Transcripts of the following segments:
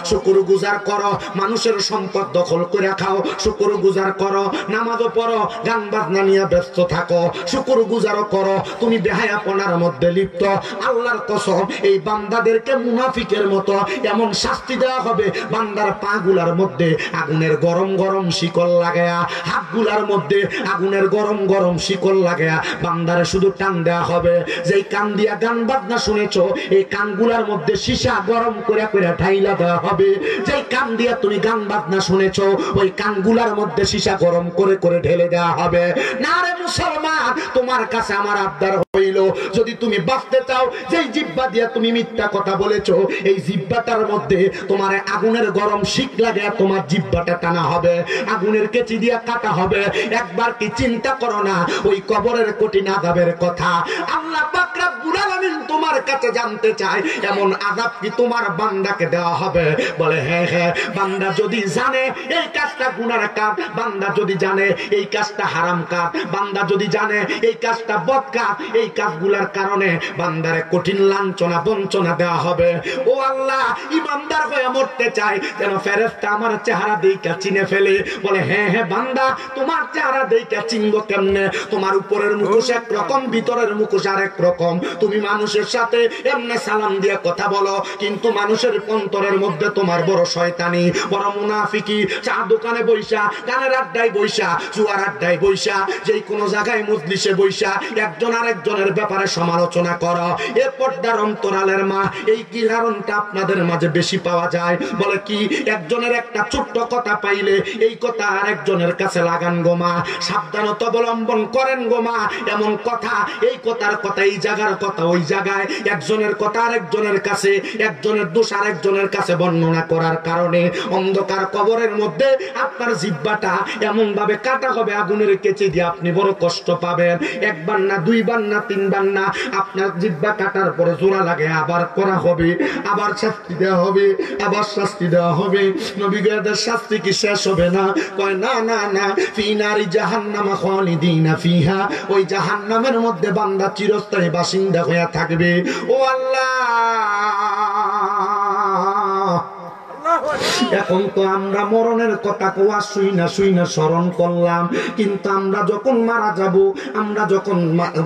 শুকরগুজার করো, মানুষের সম্পদ দখল করে খাও, শুকরগুজার করো, নামাজও পড়ো, গান বাজনা নিয়ে ব্যস্ত থাকো, শুকরগুজারও করো, তুমি বেহায়াপনার মধ্যে লিপ্ত। আল্লাহর কসম, এই বান্দাদেরকে মুনাফিকের মতো এমন শাস্তি দেওয়া হবে, বান্দার পা গুলার মধ্যে আগুনের গরম গরম শিকল লাগায়া, হাত গুলার মধ্যে আগুনের গরম গরম শিকল লাগায়া বান্দারে শুধু টান দেওয়া হবে। যেই কান দিয়া গান বাজনা শুনেছো, এই কানগুলার মধ্যে সীসা গরম করে করে ঢাইলা দেওয়া হবে। যেই কান দিয়া তুমি গান বাজনা শুনেছো, ওই কানগুলার মধ্যে সীসা গরম করে করে ঢেলে দেওয়া হবে। না রে মুসলমান, তোমার কাছে আমার আবদার হইল, যদি তুমি বাঁচতে চাও, যেই জিহ্বা দিয়া তুমি মিথ্যা কথা বলেছো, এই জিহ্বাটার মধ্যে তোমার আগুনের গরম শিক লাগে, তোমার জিহ্বাটা টানা হবে, আগুনের কেচি দিয়া কাটা হবে। একবার কি চিন্তা করো না ওই কবরের কঠিন আযাবের কথা? আল্লাহ পাক রব্বুল আলামিন তোমার কাছে জানতে চায়, এমন আযাব কি তোমার বান্দাকে দেওয়া হবে? বলে হ্যাঁ হ্যাঁ। বান্দা যদি জানে এই কাজটা গুনার কাজ, বান্দা যদি জানে এই কাজটা হারাম কাজ, বান্দা যদি জানে এই কাজটা বদ কাজ, এই কাজগুলার কারণে বান্দারে কঠিন লাঞ্ছনা বঞ্চনা দেওয়া হবে। ও আল্লাহ, ইমানদার হয়ে মরতে চাই, যেন ফেরেশতা আমার চেহারা দেইখা চিনে ফেলে। বলে হ্যাঁ হ্যাঁ বান্দা, তোমার চেহারা দেইখা চিনবো কেমনে? তোমার উপরের মুখোশ একরকম, ভিতরের মুখোশ আরেক রকম। তুমি মানুষের সাথে এমনি সালাম দিয়ে কথা বলো, কিন্তু মানুষের অন্তরের মধ্যে তোমার বড় শয়তানি, বড় মুনাফিকি। চা দোকানে বইসা, গানের আড্ডায় বইসা, জুয়ার আড্ডায় বইসা, যেই কোনো জায়গায় মজলিসে বইসা একজন আরেকজনের ব্যাপারে সমালোচনা করো। এ পর্দার অন্তরালের মা, এই কি কারণটা আপনাদের মাঝে বেশি পাওয়া যায়? বলে কি, একজনের একটা ছোট্ট কথা পাইলে এই কথা আরেকজনের কাছে লাগান গো মা, সাবধানতা অবলম্বন করেন গো মা। এমন কথা, এই কথার কথা এই জায়গার কথা ওই জায়গায়, একজনের কথা আরেকজনের কাছে, একজনের দোষ আরেকজনের কাছে বর্ণনা করার কারণে অন্ধকার কবরের মধ্যে আপনার জিহ্বাটা এমন ভাবে কাটা হবে আগুনের কেচি দিয়ে, আপনি বড় কষ্ট পাবেন। একবার না, দুইবার না, তিনবার না, আপনার জিহ্বা কাটার পরে জোড়া লাগে, আবার করা হবে, আবার শাস্তি দেওয়া হবে, আবার শাস্তি দেওয়া হবে। নবীদের শাস্তি কি শেষ হবে না? কয় না না না, ফি নারি জাহান্নামা খালিদিনা ফিহা, ওই জাহান্নামের মধ্যে বান্দা চিরস্থায়ী বাসিন্দা হয়ে থাকবে। ও আল্লাহ, এখন তো আমরা মরণের কথা কোয়া শুই না স্মরণ করলাম, কিন্তু আমরা যখন মারা যাব, আমরা যখন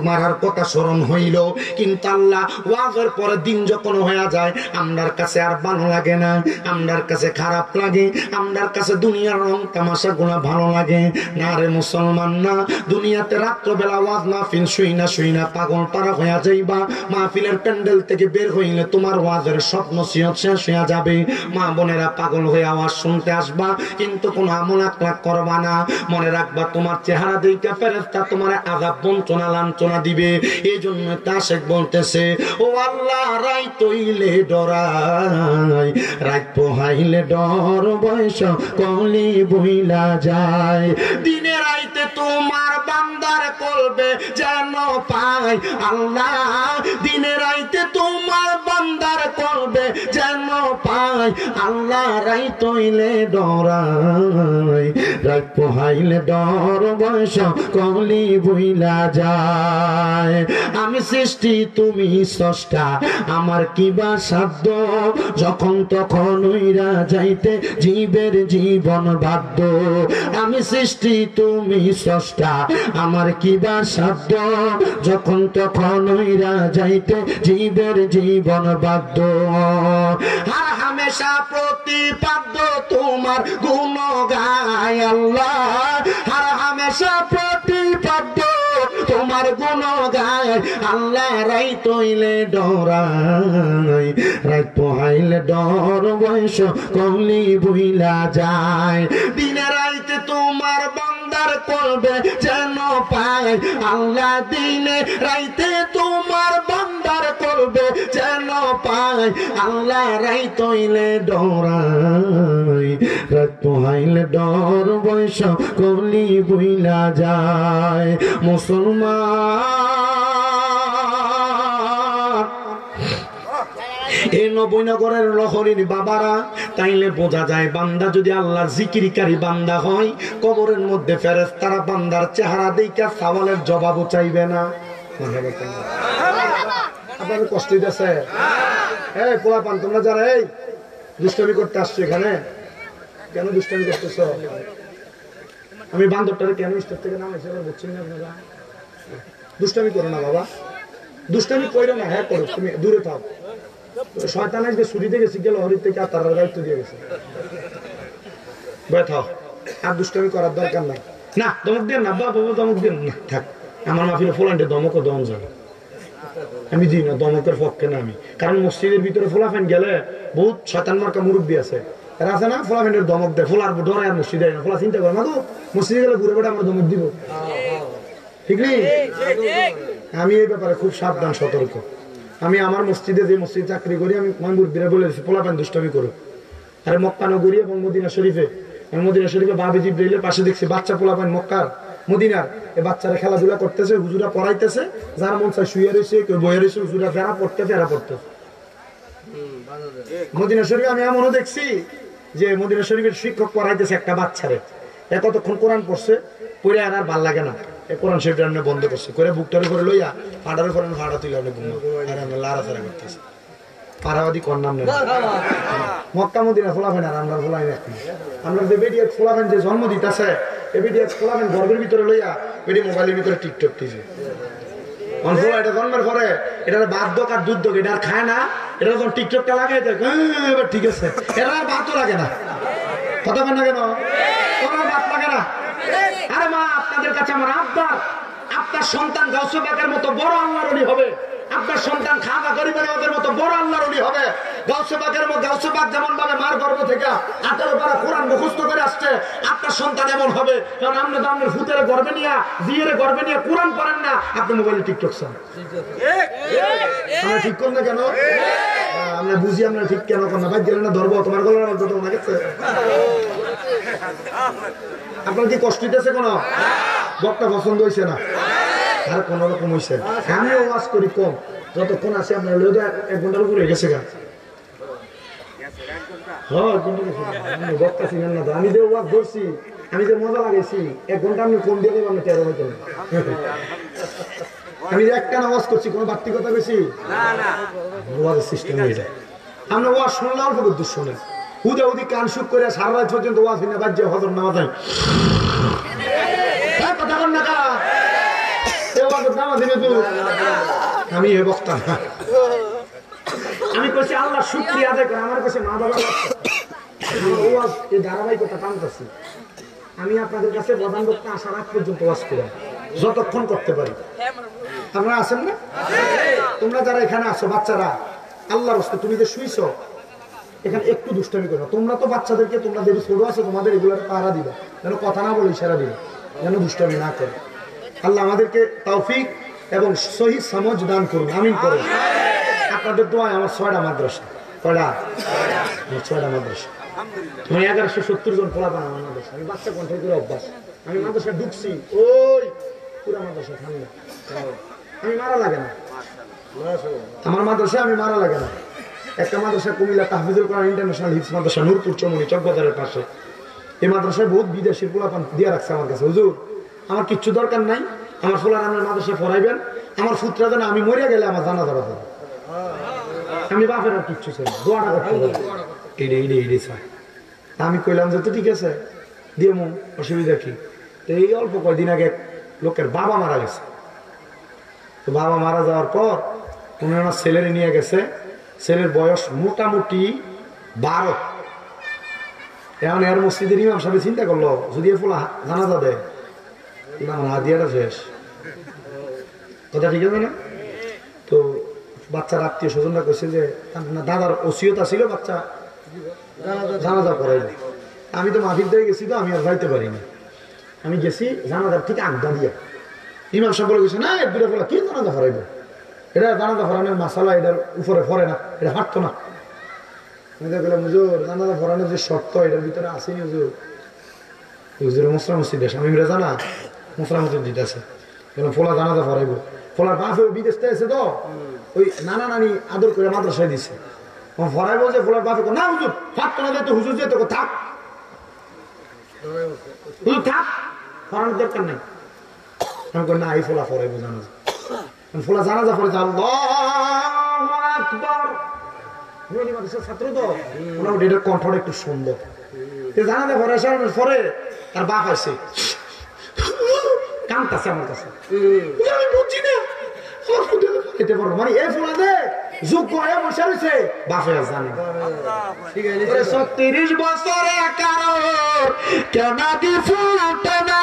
মারার কথা স্মরণ হইল, কিন্তু আল্লাহ ওয়াজের পরে দিন যখন হয়ে যায়, আমরার কাছে আর ভালো লাগে না, আমরার কাছে খারাপ লাগে, আমরার কাছে দুনিয়ার রং তামাশা গুলা ভালো লাগে না। রে মুসলমান না, দুনিয়াতে রাত্রবেলা ওয়াজ মাহফিল শুই না পাগল পারা হয়ে যাইবা। মাহফিলের প্যান্ডেল থেকে বের হইলে তোমার ওয়াজের স্বপ্ন নসিহত শেষ হয়ে যাবে। মা বোনেরা পাগল হয়ে আওয়াজ শুনতে আসবা, কিন্তু কোনো আমল আকলাক করবা না। মনে রাখবা, তোমার চেহারা দেখে ফেরেশতা তোমার আযাব বঞ্চনা লাঞ্ছনা দিবে। এই জন্য তাশেক বলতেছে, ও আল্লাহ, রাইত হইলে ডরাই, রাত পোহাইলে ডর, বয়স কলি বইলা যায়। দিনে রাইতে তোমার বান্দার কলবে যেন পাই আল্লাহ, দিনে রাইতে তোমার বান্দার কলবে যেন পাই আল্লাহ। রাইত হইলে ডরাই, রাত পোহাইলে ডর, বয়স কলি বইলা যায়। আমি সৃষ্টি, তুমি স্রষ্টা, আমার কিবা সাধ্য, যখন তখন উইরা যাইতে জীবের জীবন বাধ্য। আমি সৃষ্টি, তুমি স্রষ্টা, আমার কিবা সাধ্য, যখন তখন উইরা যাইতে জীবের জীবন বাধ্য। আর হামেশা প্রতিপাদ্য তোমার গুণ গায় আল্লাহ, আর হামেশা প্রতিপাদ্য তোমার গুণ গায় আল্লাহ। রাইত হইলে ডরাই, রাত পোহাইলে ডর, বয়স কলি বইলা যায়। দিনে রাইতে তোমার বান্দার কলবে যেন পায় আল্লাহ, দিনে রাইতে তোমার বান্দার কলবে যেন পায় আল্লাহ। রাইত হইলে ডরাই, রাত পোহাইলে ডর, বয়স কলি বইলা যায়। মুসলমান, এই নবীনগরের লহরীর বাবারা, তাইলে বোঝা যায় বান্দা যদি আল্লাহর জিকিরকারী বান্দা হয়, কবরের মধ্যে ফেরেশতারা বান্দার চেহারা দেখে সওয়ালের জবাবও চাইবে না। আপনাদের কষ্ট দিতেছে? এই পোলাপান তোমরা যারা, এই দুষ্টামি করতে আসছো এখানে? কেন দুষ্টামি করতেছ? আমি বান্দরটারে কেন স্টেজ থেকে নামাইছি বুঝছেন না আপনারা? দুষ্টামি করো না বাবা, দুষ্টামি করো না। হ্যাঁ করো, তুমি দূরে থাও। শয়তান আজকে ছুরিতে গেছি, গেল হরির থেকে আর তার দায়িত্ব দিয়ে গেছে। থাও, আর দুষ্টামি করার দরকার নাই। না দমক দেন না বাবা, দমক দেন না, থাক। আমার মাহফিলে ফোলান্টে দমকও দম যাবে, আমি দিই না, দমকের পক্ষে না আমি। কারণ মসজিদের ভিতরে ফোলাফেন গেলে বহুত শয়তান মার্কা মুরব্বী আছে, এরা আছে না, ফোলাফেনের দমক দেয়, ফোলার ডরে আর মসজিদে না। ফোলা চিন্তা করে মাগো মসজিদে গেলে ঘুরে বেড়ে আমরা দমক দিব, ঠিক নেই? আমি এই ব্যাপারে খুব সাবধান সতর্ক। আমি আমার মসজিদে যে মসজিদ চাকরি করি, আমি মুরব্বীরা বলে দিচ্ছি ফোলাফেন দুষ্টামি করুক। আরে মক্কা নগরী এবং মদিনা শরীফে, মদিনা শরীফে বাবে জিবরাইলের পাশে দেখছি বাচ্চা পোলাপান মক্কার মদিনার, এই বাচ্চারা খেলাধুলা করতেছে, হুজুরা পড়াইতেছে, যার মন চায় শুয়ে রয়েছে, কেউ বয়ে রয়েছে, হুজুরা ফেরা পড়তেছে। মদিনা শরীফে আমি এমনও দেখছি যে মদিনা শরীফের শিক্ষক পড়াইতেছে একটা বাচ্চারে, কতক্ষণ কোরআন পড়ছে, পড়ে আর ভাল লাগে না, কোরআন শরীফটা আপনি বন্ধ করছে করে বুকটার উপরে লইয়া ফাটার উপরে ফাটা তুলে আপনি লাড়াচাড়া করতেছে। পারাবাদী কর নাম নেই, মক্কা মদিনা ফোলাফেন আর আমরা ফোলাই না। আমরা যে বেডি এক ফোলাফেন যে জন্ম দিতেছে, এ বেডি এক ফোলাফেন গর্বের ভিতরে লইয়া বেডি মোবাইলের ভিতরে টিকটক দিছে। এটা জন্মের পরে এটা বাদ আর দুধ দোক, এটা আর খায় না, এটা যখন টিকটকটা লাগাই দেয় এবার ঠিক আছে, এটা আর ভাতও লাগে না। কথা বল না কেন? তোমার ভাত লাগে না? আরে মা, আপনাদের কাছে আমার আবদার, আপনার সন্তান গাউসে বাগের মতো বড় আল্লাহর ওলি হবে, আপনার সন্তান খাওয়া গরিবের মতো বড় আল্লাহর ওলি হবে। গাউসে বাগের মতো, গাউসে বাগ যেমন ভাবে মার গর্ভ থেকে 18 পারা কোরআন মুখস্থ করে আসছে, আপনার সন্তান এমন হবে। কারণ আপনি তো আপনার ফুতের গর্বে নিয়ে, জিয়ের গর্বে নিয়ে কোরআন পড়েন না, আপনি মোবাইলে টিকটক চান। আমরা ঠিক কর না কেন? আমরা বুঝি আমরা ঠিক কেন কর না? ভাই গেলে না ধরবো তোমার গলার মধ্যে, তোমার গেছে। আপনার কি কষ্ট দিতেছে? কোনো বক্তা পছন্দ হয়েছে না? আর কোন রকম হয়েছে? আমিও ওয়াজ করি কম, যতক্ষণ আছে আপনার লোক 1 ঘন্টার উপরে গেছে গা। বক্তা ছিলেন না তো, আমি যে ওয়াজ ধরছি, আমি যে মজা লাগাইছি, 1 ঘন্টা আমি কম দিয়ে দেবো, আমি 13 হইতে। আমি যে একটা ওয়াজ করছি, কোনো বাড়তি কথা বেশি ওয়াজের সিস্টেম হয়ে যায়। আমরা ওয়াজ শুনলে অল্প দূর শুনে হুদা হুদি কান সুখ করে সারা রাত পর্যন্ত ওয়াজ না বাজ্যে হজর নামা যায়। কথা বল না কা, আমি এ বক্তা না, আমি কইছি আল্লাহ শুকরিয়া আদায় করে। আমার কাছে মা বাবা ওয়াজ এই ধারাবাহিকতা টানতেছি। আমি আপনাদের কাছে প্রধান বক্তা আসার আগ পর্যন্ত ওয়াজ করি, যতক্ষণ করতে পারি। আপনারা আছেন না? তোমরা যারা এখানে আছো বাচ্চারা, আল্লাহর রাস্তায় তুমি যে শুইছো এখানে একটু দুষ্টামি করো। তোমরা তো বাচ্চাদেরকে, তোমরা যদি ছোট আছো তোমাদের এগুলোর পাহারা দিবা, যেন কথা না বলে ইশারা দিবা, যেন দুষ্টামি না করে। আল্লাহ আমাদেরকে তৌফিক এবং সহি সমঝ দান করুন, আমিন করুন। আপনাদের দোয়ায় আমার 6টা মাদ্রাসা, কয়টা? 6টা মাদ্রাসা, আমি 1170 জন পোলাপান আমার মাদ্রাসা। আমি বাচ্চা কন্ট্রোল করে অভ্যাস। আমি মাদ্রাসা ঢুকছি, ওই পুরা মাদ্রাসা ঠান্ডা, আমি মারা লাগে না আমার মাদ্রাসা, আমি মারা লাগে না। একটা মাদ্রাসা কুমিল্লা তাহফিজুল কোরআন ইন্টারন্যাশনাল হিফজ মাদ্রাসা, নূরপুর চমুনি চকবাজারের পাশে। এই মাদ্রাসায় বহুত বিদেশি পোলাপান দিয়ে রাখছে আমার কাছে। হুজুর আমার কিচ্ছু দরকার নাই, আমার ফোলার আমার মাদ্রাসায় পড়াইবেন, আমার ফুতরা যেন আমি মরিয়া গেলে আমার জানা যাবে, আমি বাপের আর কিচ্ছু চাই না, দোয়াটা করতে হবে। আমি কইলাম যে তো ঠিক আছে দিয়ে মো, অসুবিধা কি? তো এই অল্প কয়েকদিন আগে লোকের বাবা মারা গেছে। তো বাবা মারা যাওয়ার পর উনি আমার ছেলেরে নিয়ে গেছে, ছেলের বয়স মোটামুটি 12। এখন এর মসজিদের ইমাম সাহেব চিন্তা করলো যদি ফোলা জানাজা দেয় না, হাদিয়াটা শেষ, কথা ঠিক আছে না? তো বাচ্চার আত্মীয় স্বজনরা কইছে যে দাদার ওসিয়ত ছিল বাচ্চা জানাজা করাইবে। আমি তো মাহফিল দিয়ে গেছি, তো আমি আর যাইতে পারিনি। আমি গেছি জানাজার ঠিক আগদা দিয়া, ইমাম সাহেব বলে গেছে না এর দূরে ফোলা কি জানাজা করাইবে, এটা জানাজা ফরানোর মাসালা এটার উপরে ফরে না, এটা হাঁটতো না। আমি তো বললাম হুজুর জানাজা ফরানোর যে শর্ত এটার ভিতরে আসেনি হুজুর। হুজুরের মশলা মসজিদ দেশ, আমি জানা মশলা মসজিদ দিতেছে, ফোলা জানাজা ফরাইব। ফোলার বাপেও বিদেশ থেকে এসে তো ওই নানা নানি আদর করে মাদ্রাসায় দিছে, ফরাইব যে ফোলার বাপে না হুজুর ফাটতো না, যেত হুজুর যেত থাক, হুজুর থাক, ফরানোর দরকার নেই। আমি কই না এই ফোলা ফরাইব জানাজা। ফোলা জানাজা পড়ে আল্লাহু আকবার ছাত্র তো মোটামুটি এটা কণ্ঠটা একটু সুন্দর জানাতে পরে তার বাপ আছে কানতাছে আমার কাছে আমি বুঝছি না মানে এই ফোলা দে যোগ্য হয়ে বসে রয়েছে বাপে জানে 36 বছরে কারোর কেন দি ফুটে না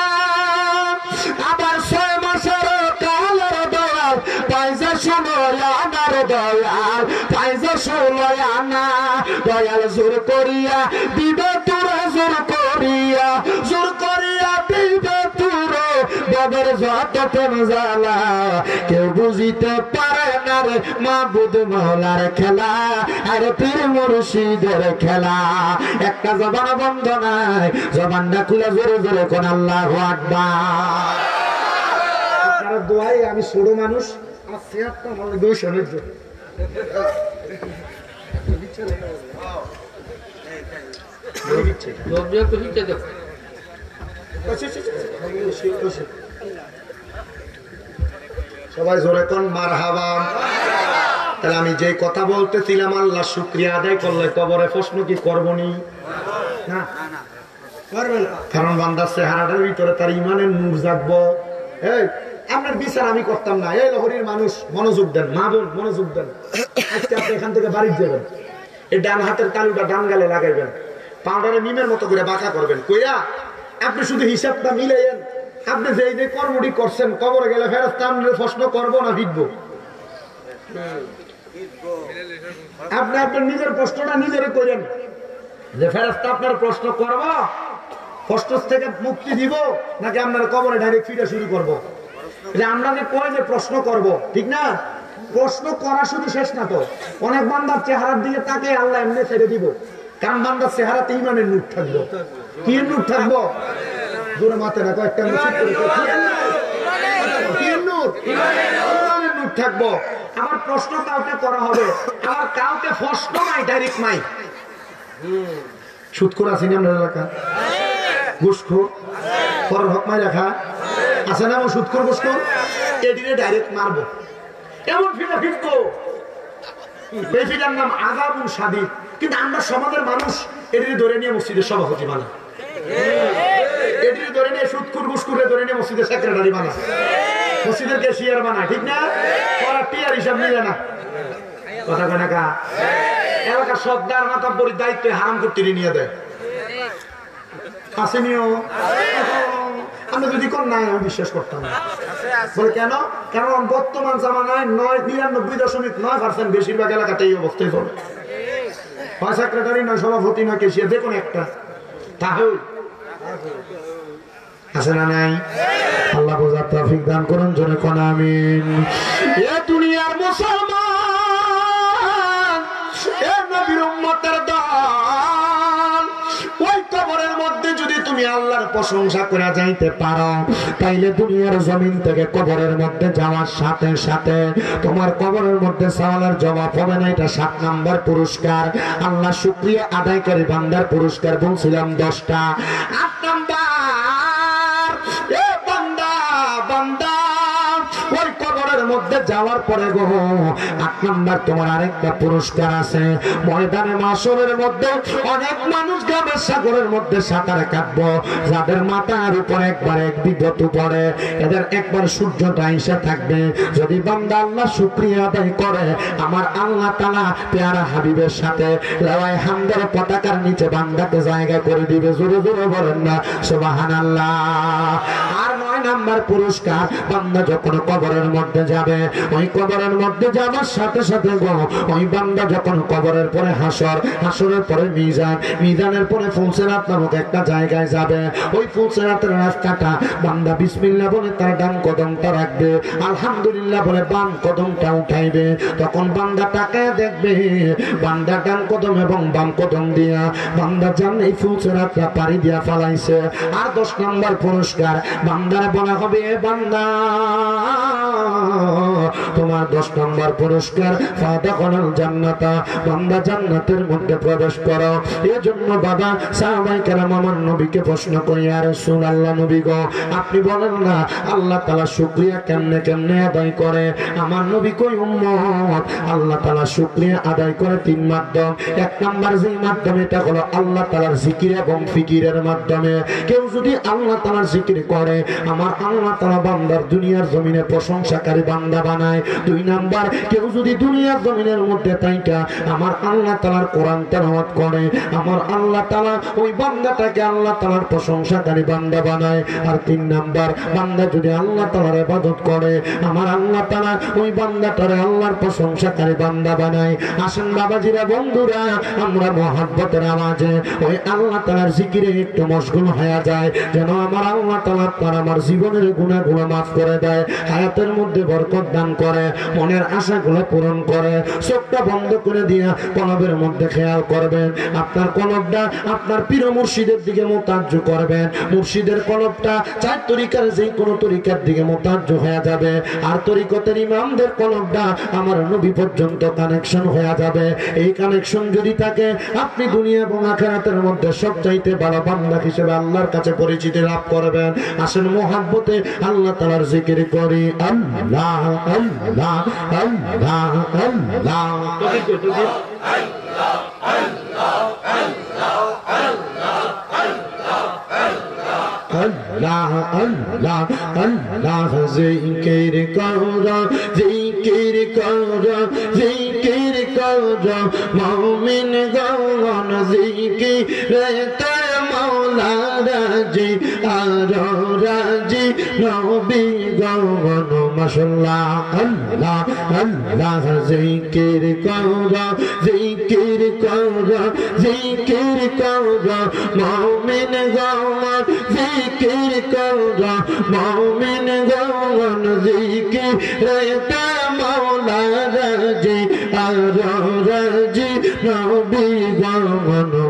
আবার 6 মাসের কালের দয়াল পয়সা শুনো আনার দয়াল পয়সা শুনো আনা দয়াল জোর করিয়া দিবে তোরা জোর করিয়া দিবে তোরা বদর যত প্রেম জ্বালা কেউ বুঝিতে পারে না রে মাবুদ মাওলার খেলা আরে পীর মুর্শিদের খেলা একটা জবান বন্ধ নাই জবানটা খুলে জোরে জোরে কোন আল্লাহু আকবার তার দোয়াই আমি ছোট মানুষ আমার চেহারাটা ভালো দোষণের জন্য সবাই জোরে কোন মারহাবা তাহলে আমি যে কথা বলতেছিলাম আল্লাহ শুকরিয়া আদায় করলে কবরে প্রশ্ন কি করবনি না কারণ বান্দার চেহারাটার ভিতরে তার ইমানের নূর জাগবো এই আপনার বিচার আমি করতাম না এই লহরীর মানুষ মনোযোগ দেন মা বোন মনোযোগ দেন আজকে আপনি এখান থেকে বাড়ি যাবেন এই ডান হাতের তালুটা ডান গালে লাগাইবেন পাউডারে মিমের মতো করে বাঁকা করবেন কইয়া আপনি শুধু হিসাবটা মিলাইয়েন আপনি যে কর্মটি করছেন কবরে গেলে ফেরেশতা আপনার প্রশ্ন করবো না ভিড়বো আপনি আপনার নিজের প্রশ্নটা নিজেরে করেন যে ফেরেশতা আপনার প্রশ্ন করব কষ্ট থেকে মুক্তি দিব নাকি আপনার কবরে ডাইরেক্ট ফিরে শুরু করব যে আমরা যে কই যে প্রশ্ন করব ঠিক না প্রশ্ন করা শুধু শেষ না তো অনেক বান্দার চেহারার দিকে তাকে আল্লাহ এমনি ছেড়ে দিব কারণ বান্দার চেহারাতে ইমানের নূর থাকবো কি নূর থাকবো জোরে মাথা না কয়েকটা নূর থাকবো আমার প্রশ্ন কাউকে করা হবে আমার কাউকে প্রশ্ন নাই ডাইরেক্ট নাই সুদখোর আছেন আপনার এলাকা ঘুষখোর পরের হক মাই রাখা আছে না সুদখোর ঘুষখোর এদিকে ডাইরেক্ট মারবো এমন ফিটা ফিটবো এই ফিটার নাম আযাবুন শাদীদ কিন্তু আমরা সমাজের মানুষ এদিকে ধরে নিয়ে মসজিদের সভাপতি বানাই এদিকে ধরে নিয়ে সুদখোর ঘুষখোরে ধরে নিয়ে মসজিদের সেক্রেটারি বানাই মসজিদের ক্যাশিয়ার বানায় ঠিক না ওরা টিয়ার হিসাব নিলে না কথা কয় না কা এলাকার সর্দার মাতাব্বরের দায়িত্ব হারাম করতে নিয়ে দেয় আসেনিও আমরা যদি কোন নাই আমি বিশ্বাস করতাম না বলে কেন কারণ বর্তমান জামানায় 99.9% বেশিরভাগ এলাকাতে এই অবস্থায় চলে হয় সেক্রেটারি নয় সভাপতি নয় ক্যাশিয়ার যে কোনো একটা তাহলে আছে না নাই আল্লাহ বোঝার তৌফিক দান করুন জোরে কোন আমিন এ দুনিয়ার মুসলমান এ নবীর উম্মতের দল ওই কবরের মধ্যে যদি তুমি আল্লাহর প্রশংসা করে যাইতে পারো তাইলে দুনিয়ার জমিন থেকে কবরের মধ্যে যাওয়ার সাথে সাথে তোমার কবরের মধ্যে সওয়ালের জবাব হবে না এটা 7 নাম্বার পুরস্কার আল্লাহ শুকরিয়া আদায়কারী বান্দার পুরস্কার বলছিলাম 10টা 8 নাম্বার মধ্যে যাওয়ার পরে গো 8 নাম্বার তোমার আরেকটা পুরস্কার আছে ময়দানে মাশরের মধ্যে অনেক মানুষ গ্রামের সাগরের মধ্যে সাঁতার কাটবো যাদের মাথার উপর একবার এক বিগত পড়ে এদের একবার সূর্যটা এসে থাকবে যদি বান্দা আল্লাহ শুকরিয়া আদায় করে আমার আল্লাহ তাআলা পেয়ারা হাবিবের সাথে লাওয়ায়ে হামদের পতাকার নিচে বান্দাকে জায়গা করে দিবে জোরে জোরে বলেন না সুবহানাল্লাহ আর 9 নাম্বার পুরস্কার বান্দা যখন কবরের মধ্যে যাবে ওই কবরের মধ্যে যাওয়ার সাথে সাথে গো ওই বান্দা যখন কবরের পরে হাসরের পরে মিজানের পরে ফুলসিরাত নামক একটা জায়গায় যাবে ওই ফুলসিরাতের রাস্তাটা বান্দা বিসমিল্লাহ বলে তার ডান কদমটা রাখবে আলহামদুলিল্লাহ বলে বাম কদমটা উঠাইবে তখন বান্দা তাকায় দেখবে বান্দা ডান কদম এবং বাম কদম দিয়া বান্দা জান এই ফুলসিরাতটা পাড়ি দিয়া ফালাইছে আর 10 নম্বর পুরস্কার বান্দারে বলা হবে বান্দা তোমার 10 নম্বর পুরস্কার ফাদাখালাল জান্নাতা, বান্দা জান্নাতের মধ্যে প্রবেশ করো। এজন্য বাবা সাহাবায়ে কেরাম আমার নবীকে প্রশ্ন করে, ইয়া রাসূলুল্লাহ নবী গো, আপনি বলেন না আল্লাহ তাআলা শুকরিয়া কেমনে কেমনে আদায় করে? আমার নবী কই উম্মত, আল্লাহ তাআলা শুকরিয়া আদায় করে 3 মাধ্যম। 1 নাম্বার যেই মাধ্যম, এটা হলো আল্লাহ তাআলার জিকির এবং ফিকিরের মাধ্যমে। কেউ যদি আল্লাহ তাআলার জিকির করে, আমার আল্লাহ তাআলা বান্দার দুনিয়ার জমিনে প্রশংসাকারী বান্দা বানায়। 2 নাম্বার, কেউ যদি দুনিয়ার জমিনের মধ্যে থাইকা আমার আল্লাহ তাআলার কোরআন তেলাওয়াত করে, আমার আল্লাহ তাআলা ওই বান্দাটাকে আল্লাহ তাআলার প্রশংসাকারী বান্দা বানায়। আর 3 নাম্বার, বান্দা যদি আল্লাহ তাআলার ইবাদত করে, আমার আল্লাহ তাআলা ওই বান্দাটারে আল্লাহর প্রশংসাকারী বান্দা বানায়। আসেন বাবাজিরা, বন্ধুরা, আমরা মহব্বতের আওয়াজে ওই আল্লাহ তাআলার জিকিরে একটু মশগুল হয়ে যায়, যেন আমার আল্লাহ তাআলা তার আমার জীবনের গুনাহগুলো মাফ করে দেয়, হায়াতের মধ্যে বরকত দান করে, মনের আশাগুলো পূরণ করে। চোখটা বন্ধ করে দিয়া কলবের মধ্যে খেয়াল করবেন, আপনার কলবটা আপনার পীর মুর্শিদের দিকে মোতাজ্জু করবেন। মুর্শিদের কলবটা 4 তরিকার যে কোনো তরিকার দিকে মোতাজ্জু হয়ে যাবে, আর তরিকতের ইমামদের কলবটা আমার নবী পর্যন্ত কানেকশন হয়ে যাবে। এই কানেকশন যদি থাকে, আপনি দুনিয়া এবং আখিরাতের মধ্যে সবচাইতে ভালো বান্দা হিসেবে আল্লাহর কাছে পরিচিতি লাভ করবেন। আসেন মুহাব্বতে আল্লাহ তাআলার জিকির করি। আল্লাহ আল্লাহ আল্লাহ আল্লাহ আল্লাহ আল্লাহ আল্লাহ জিকির করো, জিকির করো, জিকির করো মুমিন গণ, জিকিরে মৌলা রাজি আর রাজি নবী গণ। মাশাআল্লাহ আল্লাহ আল্লাহ জিকির করো, জিকির করো, জিকির করো মুমিন গণ, জিকির করো মুমিন গণ, জিকিরে মৌলা রাজি আর রাজি নবী গণ।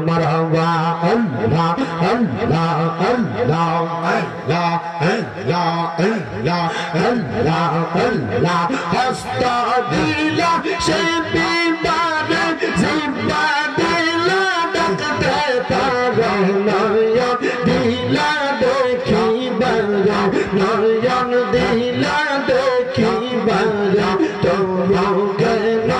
মারহাবা আল্লাহ আল্লাহ আল্লাহ আল্লাহ আল্লাহ আল্লাহ আল্লাহ আল্লাহ। হস্তা দিলা সে বিবারে, জিব্বা দিলা ডাকতে পারে, নয়ন দিলা দেখিবার, নয়ন দিলা দেখিবার, তোমরা কেন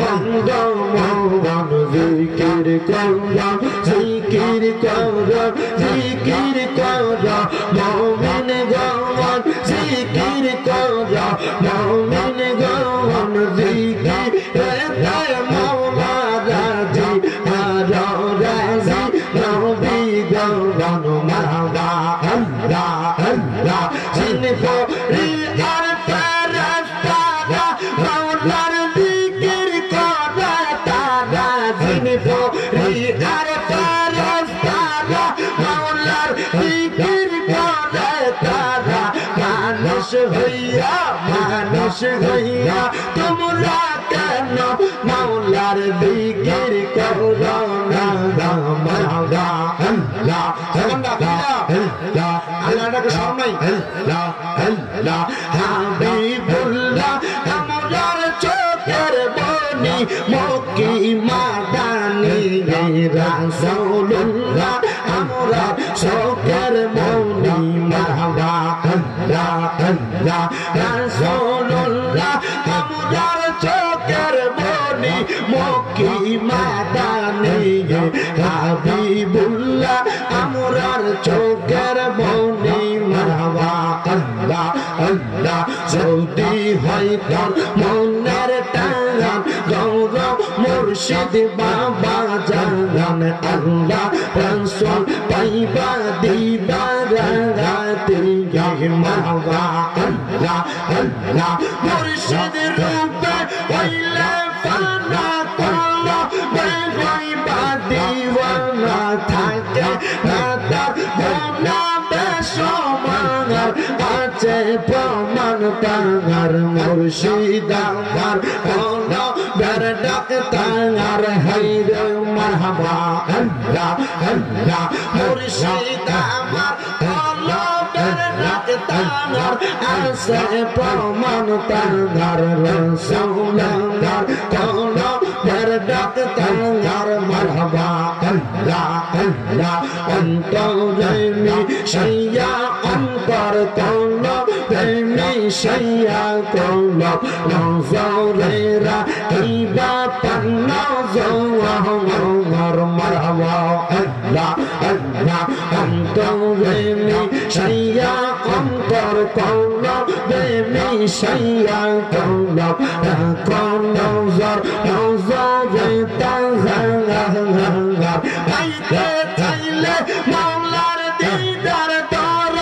অন্ধ মন? জিকির করো, জিকির করো, জিকির করো মুমিন গণ, জিকির করো মুমিন গণ, জিকিরে মৌলা রাজি আর রাজি নবী গণ। মারহাবা আল্লাহ আল্লাহ জিনফো আর ফারাস্তারা মৌলার জিকির করে তারা, জিনফো আর ফারাস্তারা মৌলার জিকির করে তারা। মানুষ হইয়া তোমরা কেন মৌলার জিকির করো না? মারহাবা আল্লাহ আল্লাহ আল্লাহকে সামনে আল্লাহ আল্লাহ হাবিবুল্লাহ আমরার চোখের বনি, মক্কি মাদানি রাসূলুল্লাহ আমরার চোখের বনি। মারহাবা আল্লাহ আল্লাহ রাসূলুল্লাহ আমরার চোখের বনি, মক্কি মাদানি হাবিবুল্লাহ আমরার চোখের বনি। মারহাবা আল্লাহ আল্লাহ। যদি হয় তোর মনের টান, গৌরব মুর্শিদ বাবা জান, আল্লাহ রাসূল পাইবা দিবার রাতে। মারহাবা আল্লাহ আল্লাহ। মুর্শিদ রূপে হইলে ফানা করলো, পাইবা দিওয়ানা থাকে না, তার গুনাহ বেশমার আছে প্রমাণ তার। মুর্শিদ আমার কোনো বের ডাক তার হাইরে। মারহাবা আল্লাহ আল্লাহ। মুর্শিদ আমার কোনো বের ডাক তাহার আছে প্রমাণ তাহার রাসূলুল্লাহ কলবের ডাক তাহার মারহাবা আল্লাহ আল্লাহ অন্তরে মিশাইয়া অন্তর কলবে মিশাইয়া কলব নজরে রাখিবা নজর মারহাবা আল্লাহ আল্লাহ অন্তরে মিশাইয়া অন্তর কলবে মিশাইয়া কলব নজর নজরে তাহার পাইতে চাইলে মাওলার দিদার তোর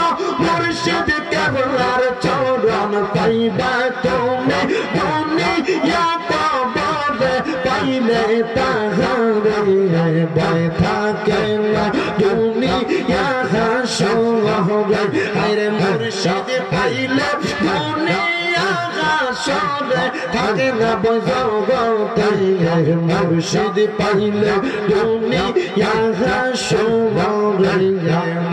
মুর্শিদ কেবলার চরণ পাইবা তুমি দুনিয়া কবরে পাইলে তাহারে ভয় থাকে না দুনিয়া হাসরে আরে মুর্শিদ পাইলে দুনিয়া হাসরে থাকে না বজগতে মুর্শিদ পাইলে দুনিয়া হাসরে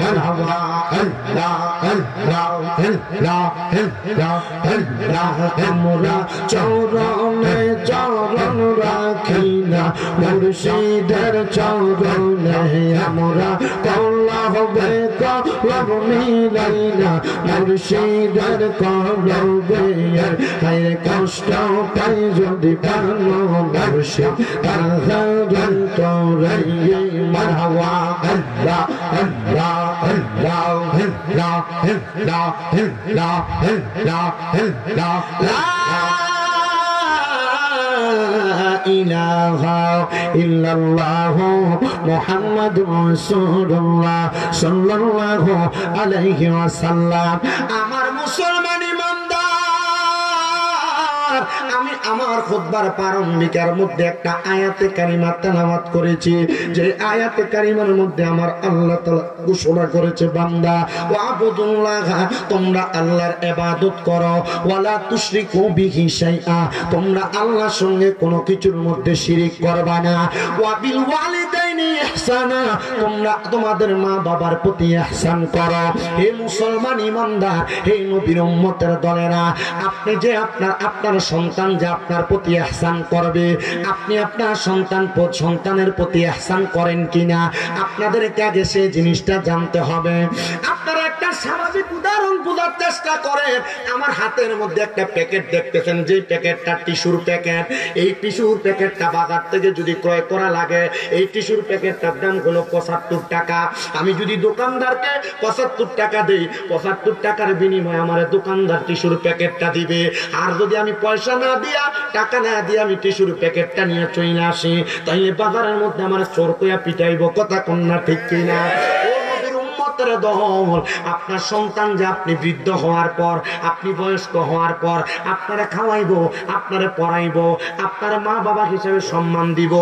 মারহাবা আল্লাহ আল্লাহ আল্লাহ আল্লাহ আল্লাহ আমরা চরণে চরণ রাখি না মুর্শিদের চরণে আমরা কলবে কলব মিলাই না মুর্শিদের কলবে হায় কষ্ট পাই যদি পানো মুর্শিদ তাহার তোরে মারহাবা আল্লাহ আল্লাহ আল্লাহ আল্লাহ আল্লাহ আল্লাহ আল্লাহ আল্লাহ লা ইলাহা ইল্লাল্লাহ মুহাম্মাদুর রাসূলুল্লাহ সাল্লাল্লাহু আলাইহি ওয়াসাল্লাম। আমার মুসলমান ইমানদার, আমি আমার খুতবার প্রারম্ভিকের মধ্যে একটা আয়াতে কারিমা তেলাওয়াত করেছি, যে আয়াতে কারিমার মধ্যে আমার আল্লাহ তাআলা ঘোষণা করেছে, বান্দা ওয়াবুদুল্লাহ, তোমরা আল্লাহর ইবাদত করো, ওয়ালা তুশরিকু বিহি শাইআ, তোমরা আল্লাহর সঙ্গে কোনো কিছুর মধ্যে শিরিক করবা না, ওয়া বিল ওয়ালিদাইনি ইহসানা, তোমরা তোমাদের মা বাবার প্রতি ইহসান করো। হে মুসলমান ইমানদার, হে নবীর উম্মতের দলেরা, আপনি যে আপনার সন্তান যে আপনার প্রতি ইহসান করবে, আপনি আপনার সন্তানের প্রতি ইহসান করেন কিনা আপনাদেরকে আগে সেই জিনিসটা জানতে হবে। আপনারা একটা সামাজিক উদাহরণ বোঝার চেষ্টা করেন। আমার হাতের মধ্যে একটা প্যাকেট দেখতেছেন, যে প্যাকেটটা টিস্যুর প্যাকেট। এই টিস্যুর প্যাকেটটা বাজার থেকে যদি ক্রয় করা লাগে, এই টিস্যুর প্যাকেটটার দাম হলো 75 টাকা। আমি যদি দোকানদারকে 75 টাকা দেই, 75 টাকার বিনিময়ে আমার দোকানদার টিস্যুর প্যাকেটটা দিবে। আর যদি আমি পয়সা না দিয়া, টাকা না দিয়ে আমি টিস্যুর প্যাকেটটা নিয়ে চলে আসি, তাইলে বাজারের মধ্যে আমার চোর কইয়া পিটাইব। কথা কন্যা ঠিক কিনা? আপনার সন্তান যে আপনি বৃদ্ধ হওয়ার পর, আপনি বয়স্ক হওয়ার পর আপনারা খাওয়াইবো, আপনারা পড়াইবো, আপনার মা বাবা হিসেবে সম্মান দিব।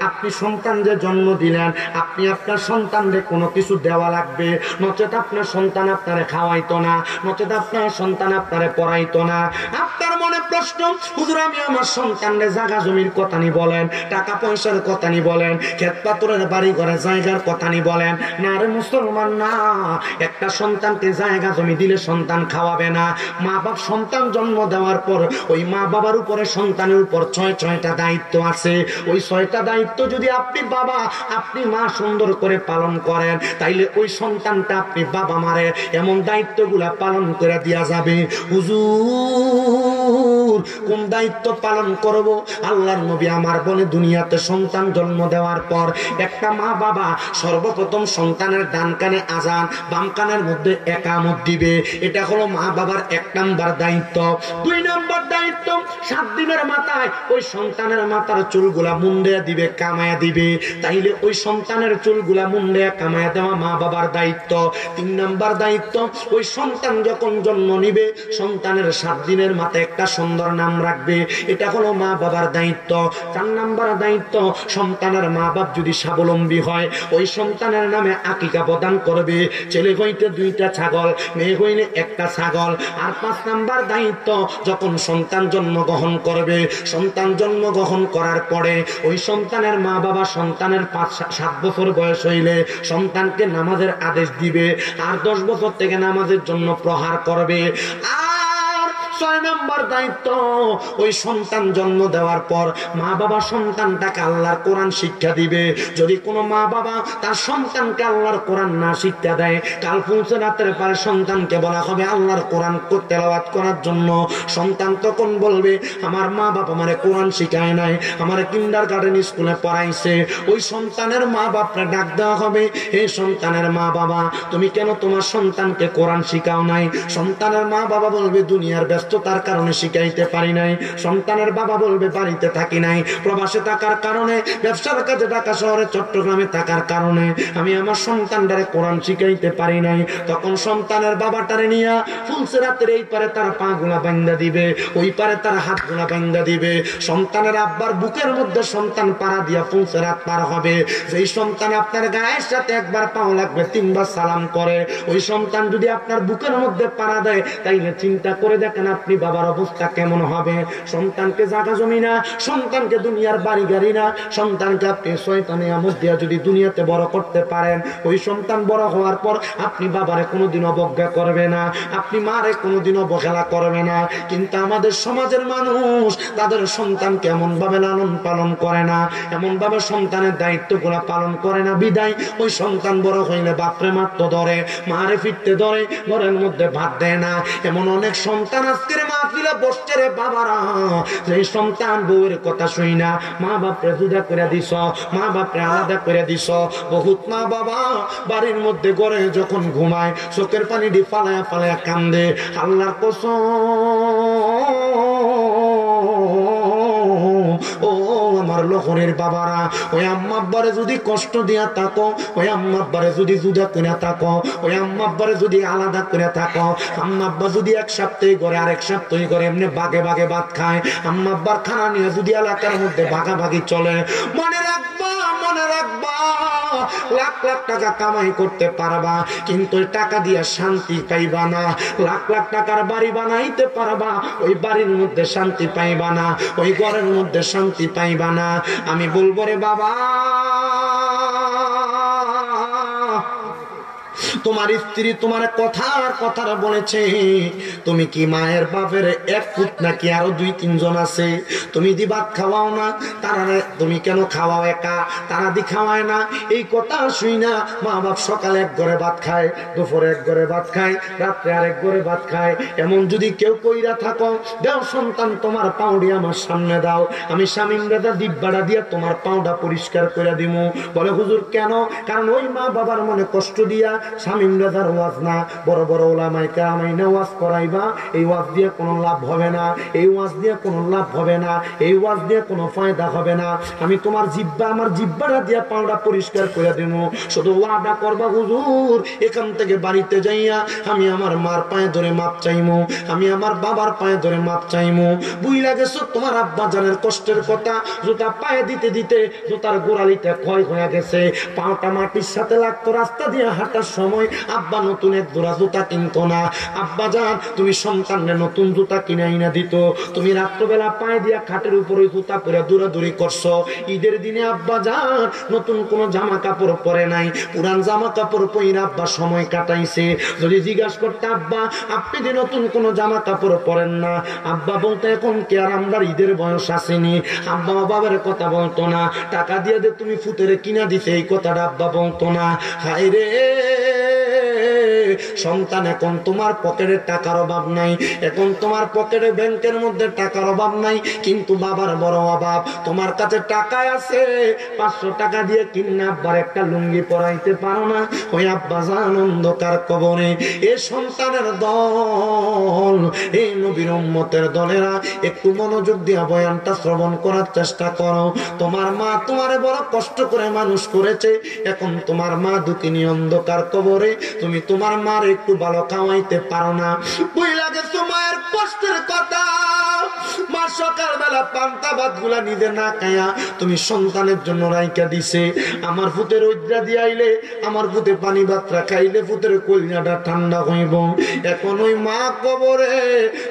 আপনি সন্তান যে জন্ম দিলেন, আপনি আপনার সন্তানকে কোনো কিছু দেওয়া লাগবে, নচেত আপনার সন্তান আপনারে খাওয়াইতো না, নচেত আপনার সন্তান আপনারে পড়াইতো না। আপনার মনে প্রশ্ন, হুজুর আমি আমার সন্তানরে জায়গা জমির কথা নি বলেন, টাকা পয়সার কথা নি বলেন, ক্ষেত পাথরের বাড়ি ঘরে জায়গার কথা নি বলেন। না রে মুসলমান, না। একটা সন্তানকে জায়গা জমি দিলে সন্তান খাওয়াবে না। মা বাপ সন্তান জন্ম দেওয়ার পর ওই মা বাবার উপরে সন্তানের উপর 6টা দায়িত্ব আছে। ওই 6টা দায়িত্ব যদি আপনি বাবা আপনি মা সুন্দর করে পালন করেন, তাইলে ওই সন্তানটা আপনি বাবা মারে এমন দায়িত্বগুলা পালন করে দেয়া যাবে। হুজুর কোন দায়িত্ব পালন করব? আল্লাহর নবী আমার বলে, দুনিয়াতে সন্তান জন্ম দেওয়ার পর একটা মা বাবা সর্বপ্রথম সন্তানের ডান কানে আজান, বাম কানের মধ্যে একামত দিবে। এটা হলো মা বাবার 1 নাম্বার দায়িত্ব। 2 নাম্বার দায়িত্ব, 7 দিনের মাথায় ওই সন্তানের মাথার চুলগুলা মুন্ডে দিবে, কামায়া দিবে। তাইলে ওই সন্তানের চুলগুলা মুন্ডে কামায়া দেওয়া মা বাবার দায়িত্ব। 3 নাম্বার দায়িত্ব, ওই সন্তান যখন জন্ম নিবে, সন্তানের 7 দিনের মাথায় একটা সুন্দর সুন্দর নাম রাখবে। এটা হলো মা বাবার দায়িত্ব। 4 নাম্বার দায়িত্ব, সন্তানের মা বাপ যদি স্বাবলম্বী হয় ওই সন্তানের নামে আকিকা প্রদান করবে। ছেলে হইতে 2টা ছাগল, মেয়ে হইলে 1টা ছাগল। আর 5 নাম্বার দায়িত্ব, যখন সন্তান জন্মগ্রহণ করবে, সন্তান জন্মগ্রহণ করার পরে ওই সন্তানের মা বাবা সন্তানের 5-7 বছর বয়স হইলে সন্তানকে নামাজের আদেশ দিবে, আর 10 বছর থেকে নামাজের জন্য প্রহার করবে। আর 6 নাম্বার দায়িত্ব, ওই সন্তান জন্ম দেওয়ার পর মা বাবা সন্তানটাকে আল্লাহর কোরআন শিক্ষা দিবে। যদি কোনো মা বাবা তার সন্তানকে আল্লাহর কোরআন না শিক্ষা দেয়, কাল পৌঁছে রাতের পরে সন্তানকে বলা হবে আল্লাহর কোরআন তেলাওয়াত করার জন্য। সন্তান তখন বলবে আমার মা বাবা আমারে কোরআন শিখায় নাই, আমার কিন্ডারগার্টেন স্কুলে পড়াইছে। ওই সন্তানের মা বাপরা ডাক দেওয়া হবে, এই সন্তানের মা বাবা তুমি কেন তোমার সন্তানকে কোরআন শিখাও নাই? সন্তানের মা বাবা বলবে দুনিয়ার ব্যস্ততার কারণে শিখাইতে পারি নাই। সন্তানের বাবা বলবে বাড়িতে থাকি নাই, প্রবাসে থাকার কারণে, ব্যবসার কাজে ঢাকা শহরে চট্টগ্রামে থাকার কারণে আমি আমার সন্তানটারে কোরআন শিখাইতে পারি নাই। তখন সন্তানের বাবাটারে নিয়া ফুলসেরাতের এই পারে তার পা গুলা বান্ধা দিবে, ওই পারে তার হাত গুলা বান্ধা দিবে। সন্তানের আব্বার বুকের মধ্যে সন্তান পাড়া দিয়া ফুলসেরাত পার হবে। যেই সন্তান আপনার গায়ের সাথে একবার পাও লাগবে 3 বার সালাম করে, ওই সন্তান যদি আপনার বুকের মধ্যে পাড়া দেয়, তাইলে চিন্তা করে দেখেন আপনি বাবার অবস্থা কেমন হবে। সন্তানকে জায়গা জমি না, সন্তানকে দুনিয়ার বাড়ি গাড়ি না, সন্তানকে আপনি শয়তানি আমল দিয়া যদি দুনিয়াতে বড় করতে পারেন, ওই সন্তান বড় হওয়ার পর আপনি বাবারে কোনোদিন অবজ্ঞা করবে না, আপনি মারে কোনোদিন অবহেলা করবে না। কিন্তু আমাদের সমাজের মানুষ তাদের সন্তানকে এমন ভাবে লালন পালন করে না, এমন ভাবে সন্তানের দায়িত্বগুলো পালন করে না। বিদায় ওই সন্তান বড় হইলে বাপরে মারতে ধরে, মারে ফিরতে ধরে, ঘরের মধ্যে ভাত দেয় না। এমন অনেক সন্তান আজকের মাহফিলে বসছে রে বাবারা, যে সন্তান বউয়ের কথা শুই না, মা বাপরে জুদা করে দিছ, মা বাপরে আলাদা করে দিছ। বহুত মা বাবা বাড়ির মধ্যে ঘরে যখন ঘুমায় চোখের পানি দিয়ে ফালায়া ফালায়া কান্দে। আল্লাহর কসম, ও আমার লহরের বাবারা, ওই আম্মা আব্বারে যদি কষ্ট দিয়া থাকো, ওই আম্মা আব্বারে যদি জুদা করে থাকো, ওই আম্মা আব্বারে যদি আলাদা করে থাকো, আম্মা আব্বা যদি 1 সপ্তাহে করে আর 1 সপ্তাহে করে এমনি বাগে বাগে ভাত খায়, আম্মা আব্বার খানা নিয়ে যদি এলাকার মধ্যে ভাগাভাগি চলে, মনে রাখবা, মনে রাখবা, লাখ লাখ টাকা কামাই করতে পারবা, কিন্তু ওই টাকা দিয়ে শান্তি পাইবা না। লাখ লাখ টাকার বাড়ি বানাইতে পারবা, ওই বাড়ির মধ্যে শান্তি পাইবা না, ওই ঘরের মধ্যে শান্তি পাইবা না। আমি বলবো রে বাবা, তোমার স্ত্রী তোমার কথার বলেছে, তুমি কি মায়ের বাপের 1 পুত নাকি আরো 2-3 জন আছে? তুমি দি ভাত খাওয়াও না, তারা তুমি কেন খাওয়াও একা? তারা দি খাওয়ায় না। এই কথা শুই না মা বাপ সকালে 1 ঘরে ভাত খায়, দুপুরে 1 ঘরে ভাত খায়, রাত্রে আরেক ঘরে ভাত খায়। এমন যদি কেউ কইরা থাকো, দাও সন্তান তোমার পাউডি আমার সামনে দাও, আমি শামিম দাদা দিব্বাড়া দিয়া তোমার পাউডা পরিষ্কার করে দিব। বলে হুজুর কেন? কারণ ওই মা বাবার মনে কষ্ট দিয়া শামিম রাজার ওয়াজ না, বড় বড় ওলামায়ে কেরামাইনা ওয়াজ করাইবা, এই ওয়াজ দিয়ে কোনো লাভ হবে না, এই ওয়াজ দিয়ে কোনো লাভ হবে না, এই ওয়াজ দিয়ে কোনো ফায়দা হবে না। আমি তোমার জিব্বা, আমার জিব্বাটা দিয়া পাউডা পরিষ্কার করে দেব। শুধু ওয়াদা করবা হুজুর এখান থেকে বাড়িতে যাইয়া আমি আমার মার পায়ে ধরে মাপ চাইমু, আমি আমার বাবার পায়ে ধরে মাপ চাইমু। বুইলা গেছো তোমার আব্বা জানের কষ্টের কথা, জুতা পায়ে দিতে দিতে জুতার গোড়ালিটা ক্ষয় হয়ে গেছে, পাটা মাটির সাথে লাগতো। রাস্তা দিয়ে হাঁটার সময় আব্বা নতুন 1 জোড়া জুতা কিনতো না। আব্বা জান তুমি সন্তানকে নতুন জুতা কিনে আইনা দিত, তুমি রাত্রবেলা পায়ে দিয়া খাটের উপরে জুতা পরে দৌড়াদৌড়ি করছো। ঈদের দিনে আব্বা জান নতুন কোন জামা কাপড় পরে নাই, পুরান জামা কাপড় পরে আব্বা সময় কাটাইছে। যদি জিজ্ঞাসা করতে আব্বা আপনি যে নতুন কোন জামা কাপড় পরেন না, আব্বা বলতে এখন কে আর আমরা ঈদের বয়স আসেনি। আব্বা বাবার কথা বলতো না, টাকা দিয়ে যে তুমি ফুতেরে কিনা দিছে এই কথাটা আব্বা বলতো না। হায় রে সন্তান, এখন তোমার পকেটে টাকার অভাব নাই, এখন তোমার পকেটে ব্যাংকের মধ্যে টাকার অভাব নাই, কিন্তু বাবার বড় অভাব। তোমার কাছে টাকা আছে, 500 টাকা দিয়ে কিনা আব্বার একটা লুঙ্গি পরাইতে পারো না। ওই আব্বা জান অন্ধকার কবরে। এ সন্তানের দল, এই নবীর উম্মতের দলেরা একটু মনোযোগ দিয়া বয়ানটা শ্রবণ করার চেষ্টা করো। তোমার মা তোমারে বড় কষ্ট করে মানুষ করেছে, এখন তোমার মা দুঃখিনী অন্ধকার কবরে, তুমি তোমার মার একটু ভালো খাওয়াইতে পারো না। বুঝলা গেছো মায়ের কষ্টের কথা, সকালবেলা পান্তা ভাত গুলা নিজে না খায়া তুমি সন্তানের জন্য রাইখা দিছে। আমার ফুতের ঐদ্রা দিয়ে আইলে, আমার ফুতে পানি ভাত খাইলে ফুতের কলিজাটা ঠান্ডা হইব। এখন ওই মা কবরে,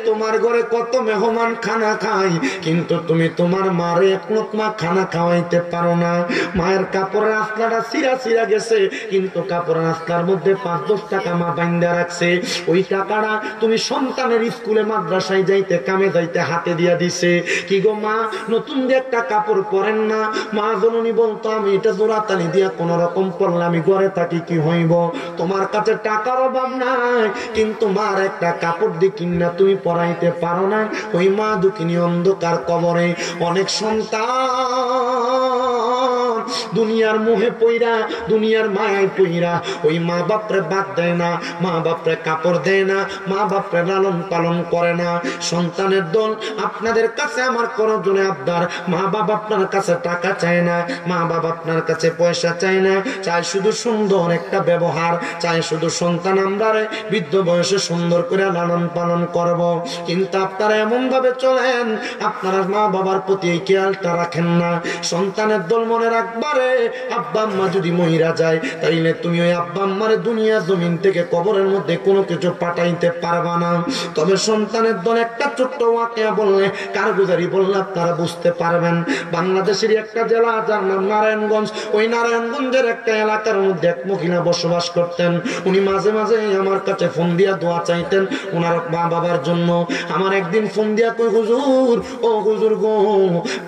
তোমার ঘরে কত মেহমান খানা খায়, কিন্তু তুমি তোমার মারে এক লোকমা খানা খাওয়াইতে পারো না। মায়ের কাপড়ের আস্তাটা সিরা সিরা গেছে, কিন্তু কাপড়ের আস্তার মধ্যে 5-10 টাকা মা বাইন্দা রাখছে। ওই টাকাটা তুমি সন্তানের স্কুলে মাদ্রাসায় যাইতে কামে যাইতে হাতে দিয়া দিছে। কি গো মা, নতুন যে একটা কাপড় পরেন না? মা জননী বলতো, আমি এটা জোড়াতালি দিয়া কোন রকম পড়লে আমি ঘরে থাকি কি হইব? তোমার কাছে টাকার অভাব নাই, কিন্তু মার একটা কাপড় দিয়ে কিনা তুমি পরাইতে পারো না। ওই মা দুঃখিনী অন্ধকার কবরে অনেক সন্তান দুনিয়ার মোহে পইরা, দুনিয়ার মায়ায় পইরা ওই মা বাপরে বাদ দেয় না, মা বাপরে কাপড় দেয় না, মা বাপরে লালন পালন করে না। সন্তানের দল আপনাদের কাছে আমার কোনো জনে আবদার, মা বাবা আপনার কাছে টাকা চায় না, মা বাবা আপনার কাছে পয়সা চায় না, চায় শুধু সুন্দর একটা ব্যবহার, চায় শুধু সন্তান আমরা বৃদ্ধ বয়সে সুন্দর করে লালন পালন করব। কিন্তু আপনারা এমন ভাবে চলেন, আপনারা মা বাবার প্রতি এই খেয়ালটা রাখেন না। সন্তানের দল মনে রাখবারে, আব্বা আম্মা যদি মহিরা যায়, তাইলে তুমি ওই আব্বা আম্মারে দুনিয়া জমিন থেকে কবরের মধ্যে কোনো কিছু পাঠাইতে পারবা না। তবে সন্তানের দল একটা ছোট্ট ওয়াকিয়া বললে, কারগুজারি বললে আপনারা বুঝতে পারবেন। বাংলাদেশের একটা জেলা, যার নাম নারায়ণগঞ্জ, ওই নারায়ণগঞ্জের একটা এলাকার মধ্যে এক মহিলা বসবাস করতেন। উনি মাঝে মাঝে আমার কাছে ফোন দিয়া দোয়া চাইতেন ওনার মা বাবার জন্য। আমার একদিন ফোন দিয়া কই, হুজুর, ও হুজুর গো,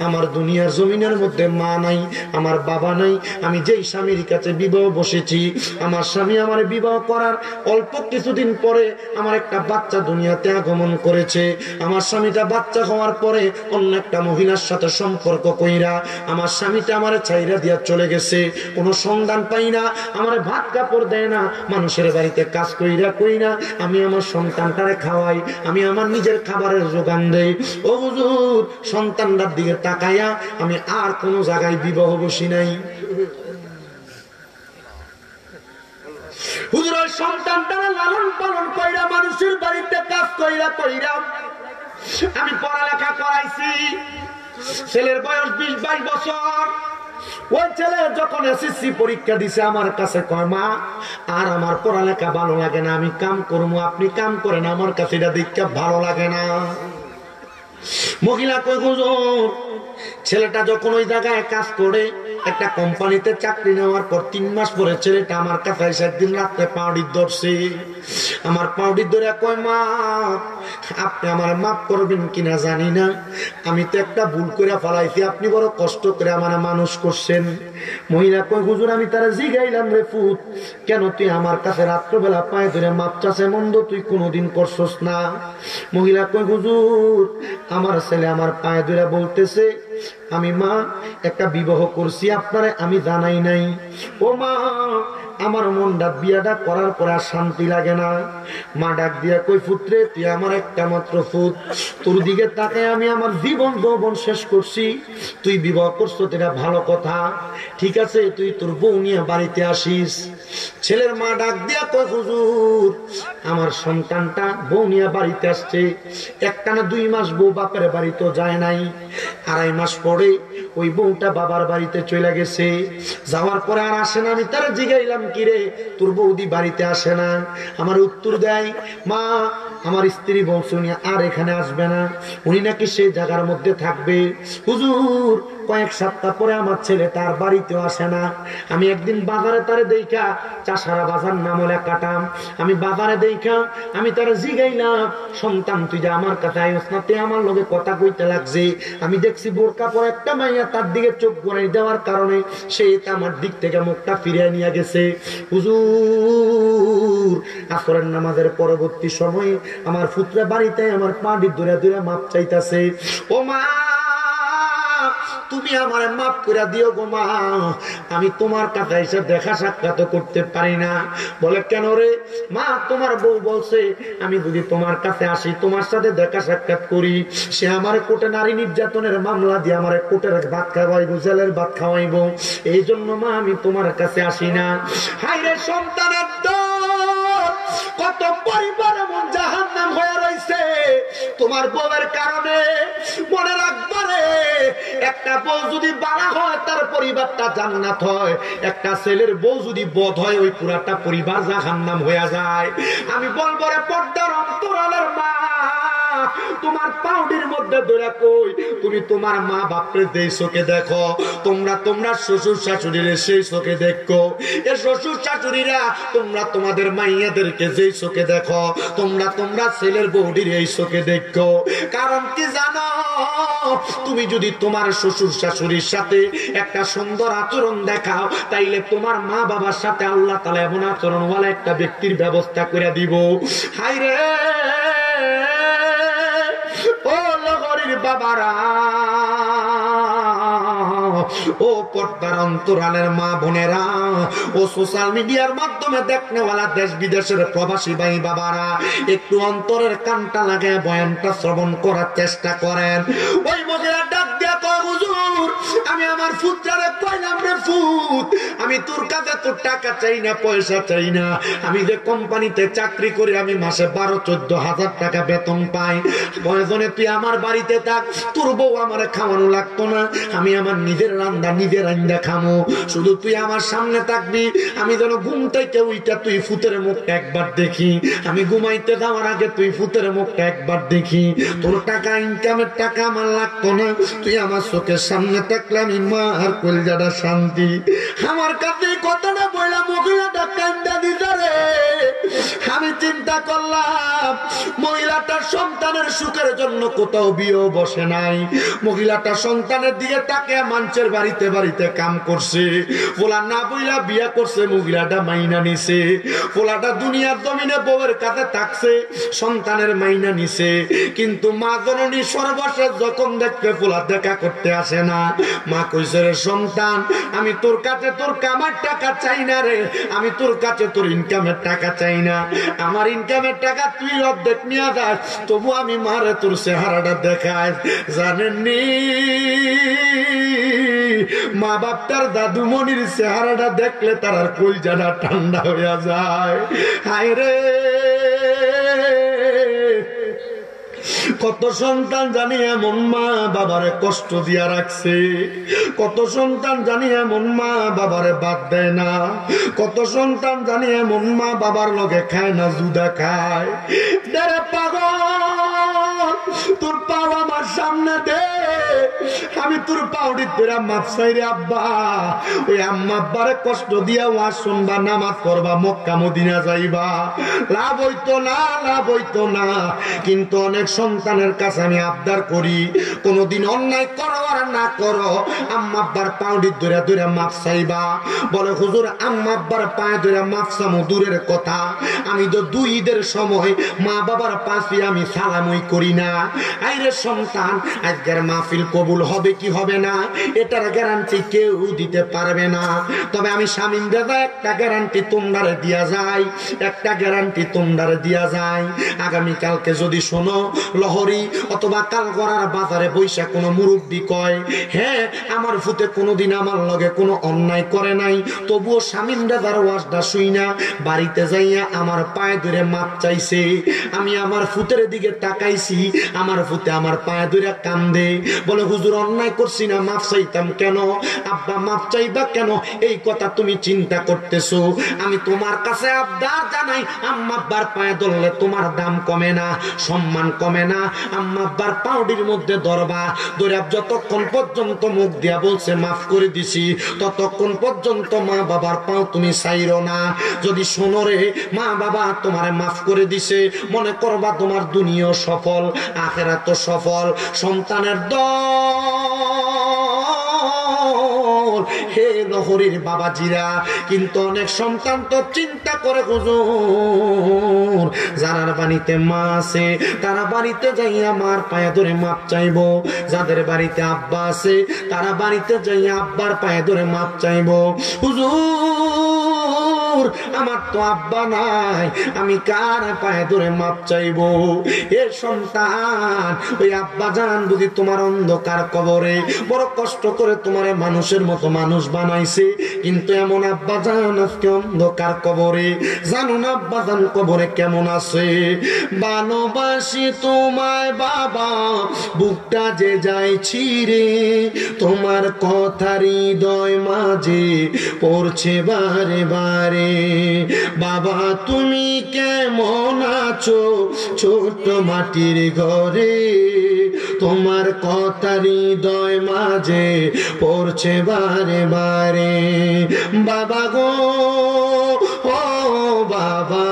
আমার দুনিয়ার জমিনের মধ্যে মা নাই, আমার বাবা নাই। আমি যেই স্বামীর কাছে বিবাহ বসেছি, আমার স্বামী আমার বিবাহ করার অল্প কিছুদিন পরে আমার একটা বাচ্চা দুনিয়াতে আগমন করেছে। আমার স্বামীটা বাচ্চা হওয়ার পরে অন্য একটা মহিলার সাথে সম্পর্ক কইরা আমার স্বামীটা আমার ছাইরা দিয়া চলে গেছে। কোনো সন্ধান পাই না, আমার ভাত কাপড় দেয় না, মানুষের বাড়িতে কাজ কইরা কইরা আমি আমার সন্তানটারে খাওয়াই, আমি আমার নিজের খাবারের যোগান দেই। ও হুজুর, সন্তানটার দিকে তাকাইয়া আমি আর কোনো জায়গায় বিবাহ বসি নাই। হুজুর, ওই সন্তানটারে লালন পালন কইরা মানুষের বাড়িতে কাজ কইরা কইরা আমি পড়ালেখা করাইছি। ছেলের বয়স 20-22 বছর। ওই ছেলে যখন এসএসসি পরীক্ষা দিছে, আমার কাছে কয়, মা আর আমার পড়ালেখা ভালো লাগে না, আমি কাম করবো, আপনি কাম করেন, আমার কাছে এটা দেখতে ভালো লাগে না। মহিলা কই, হুজুর, ছেলেটা যখন ওই জায়গায় কাজ করে একটা কোম্পানিতে চাকরি নেওয়ার পর 3 মাস পরে ছেলেটা আমার কাছে এসে একদিন রাত্রে পাউডি ধরছে। আমার পাউডি ধরে কয়, মা আপনি আমার মাফ করবেন কিনা জানি না, আমি তো একটা ভুল করে ফেলাইছি, আপনি বড় কষ্ট করে আমার মানুষ করছেন। মহিলা কই, হুজুর, আমি তারা জিগাইলাম, রে পুত, কেন তুই আমার কাছে রাত্রবেলা পায়ে ধরে মাপ চাষে মন্দ তুই কোনোদিন করছস না? মহিলা কই, হুজুর, আমার ছেলে আমার পায়ে ধরে বলতেছে, আমি মা একটা বিবাহ করছি, আপনারে আমি জানাই নাই। ও মা, আমার মনটা বিয়াটা করার পরে আর শান্তি লাগে না। মা ডাক দিয়া কই, পুত্রে, তুই আমার একটা মাত্র পুত, তোর দিকে তাকায় আমি আমার জীবন যৌবন শেষ করছি, তুই বিবাহ করছো, এটা ভালো কথা, ঠিক আছে, তুই তোর বউ নিয়ে বাড়িতে আসিস। ছেলের মা ডাক দিয়া কই, হুজুর, আমার সন্তানটা বউ নিয়ে বাড়িতে আসছে, একটানা 2 মাস বউ বাপের বাড়িতে যায় নাই, 2.5 মাস পরে ওই বউটা বাবার বাড়িতে চলে গেছে। যাওয়ার পরে আর আসে না। আমি তারা জিগাইলাম, কিরে তোর বৌদি বাড়িতে আসে না? আমার উত্তর দেয়, মা আমার স্ত্রী বংশ নিয়ে আর এখানে আসবে না, উনি নাকি সেই জায়গার মধ্যে থাকবে। হুজুর, কয়েক সপ্তাহ পরে আমার ছেলে তার বাড়িতেও আসে না। আমি একদিন বাজারে তারে দেখা, চাষারা বাজার নাম কাটাম, আমি বাজারে দেখা আমি তারা জিগাইলাম, সন্তান তুই যে আমার কাছে আইস না, তে আমার লগে কথা কইতে লাগছে। আমি দেখছি বোরকা পরে একটা মাইয়া তার দিকে চোখ ঘুরাই দেওয়ার কারণে সে আমার দিক থেকে মুখটা ফিরিয়ে নিয়ে গেছে। হুজুর, আসরের নামাজের পরবর্তী সময়ে আমার পুত্র বাড়িতে আমার পাড়ি ধরে ধরে মাপ চাইতাছে। ও মা, তুমি আমার মাফ করে দিও গো মা, আমি তোমার কাছে এসে দেখা সাক্ষাৎ করতে পারি না। বলে, কেন রে মা? তোমার বউ বলছে আমি যদি তোমার কাছে আসি, তোমার সাথে দেখা সাক্ষাৎ করি, সে আমার কোর্টে নারী নির্যাতনের মামলা দিয়ে আমার কোর্টের ভাত খাওয়াইবো, জেলের ভাত খাওয়াইবো, এই জন্য মা আমি তোমার কাছে আসি না। হায় রে সন্তানের দোষ, কত পরিবার এমন জাহান্নাম হয়ে রয়েছে তোমার বউয়ের কারণে। মনে রাখবারে, একটা বউ যদি বালা হয় তার পরিবারটা জান্নাত হয়, একটা ছেলের বউ যদি বধ হয় ওই পুরাটা পরিবার জাহান্নাম হয়ে যায়। আমি বলবো রে পর্দার অন্তরালের মা, তোমার পাউডির মধ্যে ধরে কই তুমি তোমার মা বাপরে যেই চোখে দেখো, তোমরা শ্বশুর শাশুড়ির সেই চোখে দেখো। এ শ্বশুর শাশুড়িরা তোমরা তোমাদের মাইয়াদেরকে যেই চোখে দেখো, তোমরা ছেলের বউডির এই চোখে দেখো। কারণ কি জানো, তুমি যদি তোমার শ্বশুর শাশুড়ির সাথে একটা সুন্দর আচরণ দেখাও, তাইলে তোমার মা বাবার সাথে আল্লাহ তাআলা এমন আচরণওয়ালা একটা ব্যক্তির ব্যবস্থা করে দিব। হায় রে ও লগরির বাবারা, ও পর্দার অন্তরালের মা বোনেরা, ও সোশ্যাল মিডিয়ার মাধ্যমে দেখনেওয়ালা দেশ বিদেশের প্রবাসী ভাই বাবারা, একটু অন্তরের কানটা লাগে বয়ানটা শ্রবণ করার চেষ্টা করেন। ওই মহিলা ডাক দিয়া কয়, হুজুর আমি আমার ফুতরারে কইলাম রে ফুত, আমি তোর কাছে তোর টাকা চাই না, পয়সা চাই না। আমি যে কোম্পানিতে চাকরি করি, আমি মাসে 12-14 হাজার টাকা বেতন পাই। প্রয়োজনে তুই আমার বাড়িতে থাক, তোর বউ আমার খাওয়ানো লাগতো না, আমি আমার নিজের রান্না নিজের রান্না খামো। শুধু তুই আমার সামনে থাকবি, আমি যেন ঘুম থেকে উইটা তুই ফুতের মুখটা একবার দেখি, আমি ঘুমাইতে যাওয়ার আগে তুই ফুতের মুখটা একবার দেখি। তোর টাকা ইনকামের টাকা আমার লাগতো না, তুই আমার চোখের সামনে থাকলে আমি মা আর কলজাটা শান্তি। আমার কাছে কথাটা বললাম, মহিলাটা কান্দা দিতে রে। আমি চিন্তা করলাম মহিলাটার সন্তানের সুখের জন্য কোথাও বিয়ে বসে নাই, মহিলাটা সন্তানের দিকে তাকে মানুষের বাড়িতে বাড়িতে কাম করছে, পোলা না বইলা বিয়ে করছে, মহিলাটা মাইনা নিছে, পোলাটা দুনিয়ার জমিনে বউয়ের কাছে থাকছে, সন্তানের মাইনা নিছে। কিন্তু মা জননী সর্বশেষ যখন দেখতে পোলা দেখা করতে আসে না, মা কইছে রে সন্তান, আমি তোর কাছে তোর কামার টাকা চাই না রে, আমি তোর কাছে তোর ইনকামের টাকা চাই না, আমার ইনকামের টাকা তুই অর্ধেক নিয়ে যাস, তবু আমি মারে তোর চেহারাটা দেখাই। জানেননি মা বাপটার দাদুমণির চেহারাটা দেখলে তার আর কলজাটা ঠান্ডা হয়ে যায়। হায় রে কত সন্তান জানি এমন মা বাবারে কষ্ট দিয়া রাখছে, কত সন্তান জানি এমন মা বাবারে বাদ দেয় না, কত সন্তান জানি এমন মা বাবার লগে খায় না, জুদা খায়। দেরে পাগল, তোর পাও আমার সামনে দে, আমি তোর পাউডি তোরা মাপ চাই রে আব্বা। ওই আম্মা আব্বারে কষ্ট দিয়া ওয়াজ শুনবা, নামাজ পড়বা, মক্কা মদিনা যাইবা, লাভ হইতো না, লাভ হইতো না। কিন্তু অনেক সন্তানের কাছে আমি আবদার করি, কোনদিন অন্যায় করো আর না করো, আম্মা আব্বার পাউডি ধরে ধরে মাপ চাইবা। বলে হুজুর আম্মা আব্বার পায়ে ধরে মাপ চামো দূরের কথা, আমি তো 2 ঈদের সময় মা বাবার পাশে আমি সালামই করি না। আইরে সন্তান, আজকের মাহফিল কবুল হবে কি হবে না এটার গ্যারান্টি কেউ দিতে পারবে না, তবে আমি শামীম দাদা একটা গ্যারান্টি তোমরারে দিয়া যায়, একটা গ্যারান্টি তোমরারে দিয়া যায়। আগামীকালকে যদি শোনো লহরি অথবা কালগড়ার বাজারে বৈশা কোনো মুরব্বী কয়, হ্যাঁ আমার ফুতে কোনোদিন আমার লগে কোনো অন্যায় করে নাই, তবুও শামীম দাদার ওয়াজটা শুই না বাড়িতে যাইয়া আমার পায়ে ধরে মাপ চাইছে, আমি আমার ফুতের দিকে তাকাইছি, আমার ফুতে আমার পায়ে ধরে কান্দে, বলে হুজুর অন্যায় করছি না, মাপ চাইতাম কেন? আব্বা মাপ চাইবা কেন? এই কথা তুমি চিন্তা করতেছো? আমি তোমার কাছে আবদার জানাই, আম্মা আব্বার পায়ে ধরলে তোমার দাম কমে না, সম্মান কমে না। আম্মা আব্বার পাউডির মধ্যে ধরবা, ধরে যতক্ষণ পর্যন্ত মুখ দিয়া বলছে মাফ করে দিছি, ততক্ষণ পর্যন্ত মা বাবার পাও তুমি চাইরো না। যদি শোনো রে মা বাবা তোমারে মাফ করে দিছে, মনে করবা তোমার দুনিয়া সফল, আখিরাত সফল। সন্তানের দল হে নহরির বাবাজিরা, কিন্তু অনেক সন্তান তো চিন্তা করে হুজুর যারা বাড়িতে মা আছে তারা বাড়িতে যাইয়া মার পায়ে ধরে মাপ চাইবো, যাদের বাড়িতে আব্বা আছে তারা বাড়িতে যাইয়া আব্বার পায়ে ধরে মাপ চাইবো। হুজুর হুজুর আমার তো আব্বা নাই, আমি কার পায়ে ধরে মাপ চাইবো? এ সন্তান, ওই আব্বা জান বুঝি তোমার অন্ধকার কবরে বড় কষ্ট করে তোমার মানুষের মতো মানুষ বানাইছে, কিন্তু এমন আব্বা জান আজকে অন্ধকার কবরে। জানো না আব্বা জান কবরে কেমন আছে? ভালোবাসি তোমায় বাবা, বুকটা যে যায় ছিঁড়ে, তোমার কথা হৃদয় মাঝে পড়ছে বারে বারে। বাবা তুমি কেমন আছো ছোট মাটির ঘরে, তোমার কথা হৃদয় মাঝে পড়ছে বারে বারে। বাবা গো ও বাবা,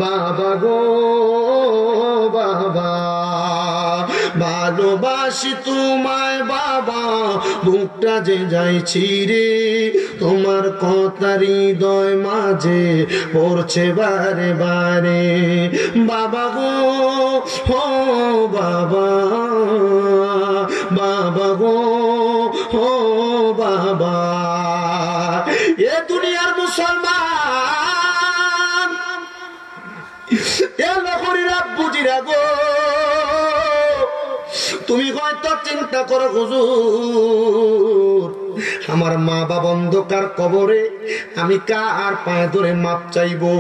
বাবা গো বাবা, ভালোবাসি তোমায় বাবা, বুকটা যে যায় ছিঁড়ে, তোমার কথা হৃদয় মাঝে পড়ছে বারে বারে। বাবা গো ও বাবা, বাবা গো ও বাবা। এ দুনিয়ার মুসলমান, এ লহরিরা বুঝিরা গো, তুমি হয়তো চিন্তা করো হুজুর আমার মা বাবা অন্ধকার কবরে, আমি কার পায়ে ধরে মাপ চাইবো?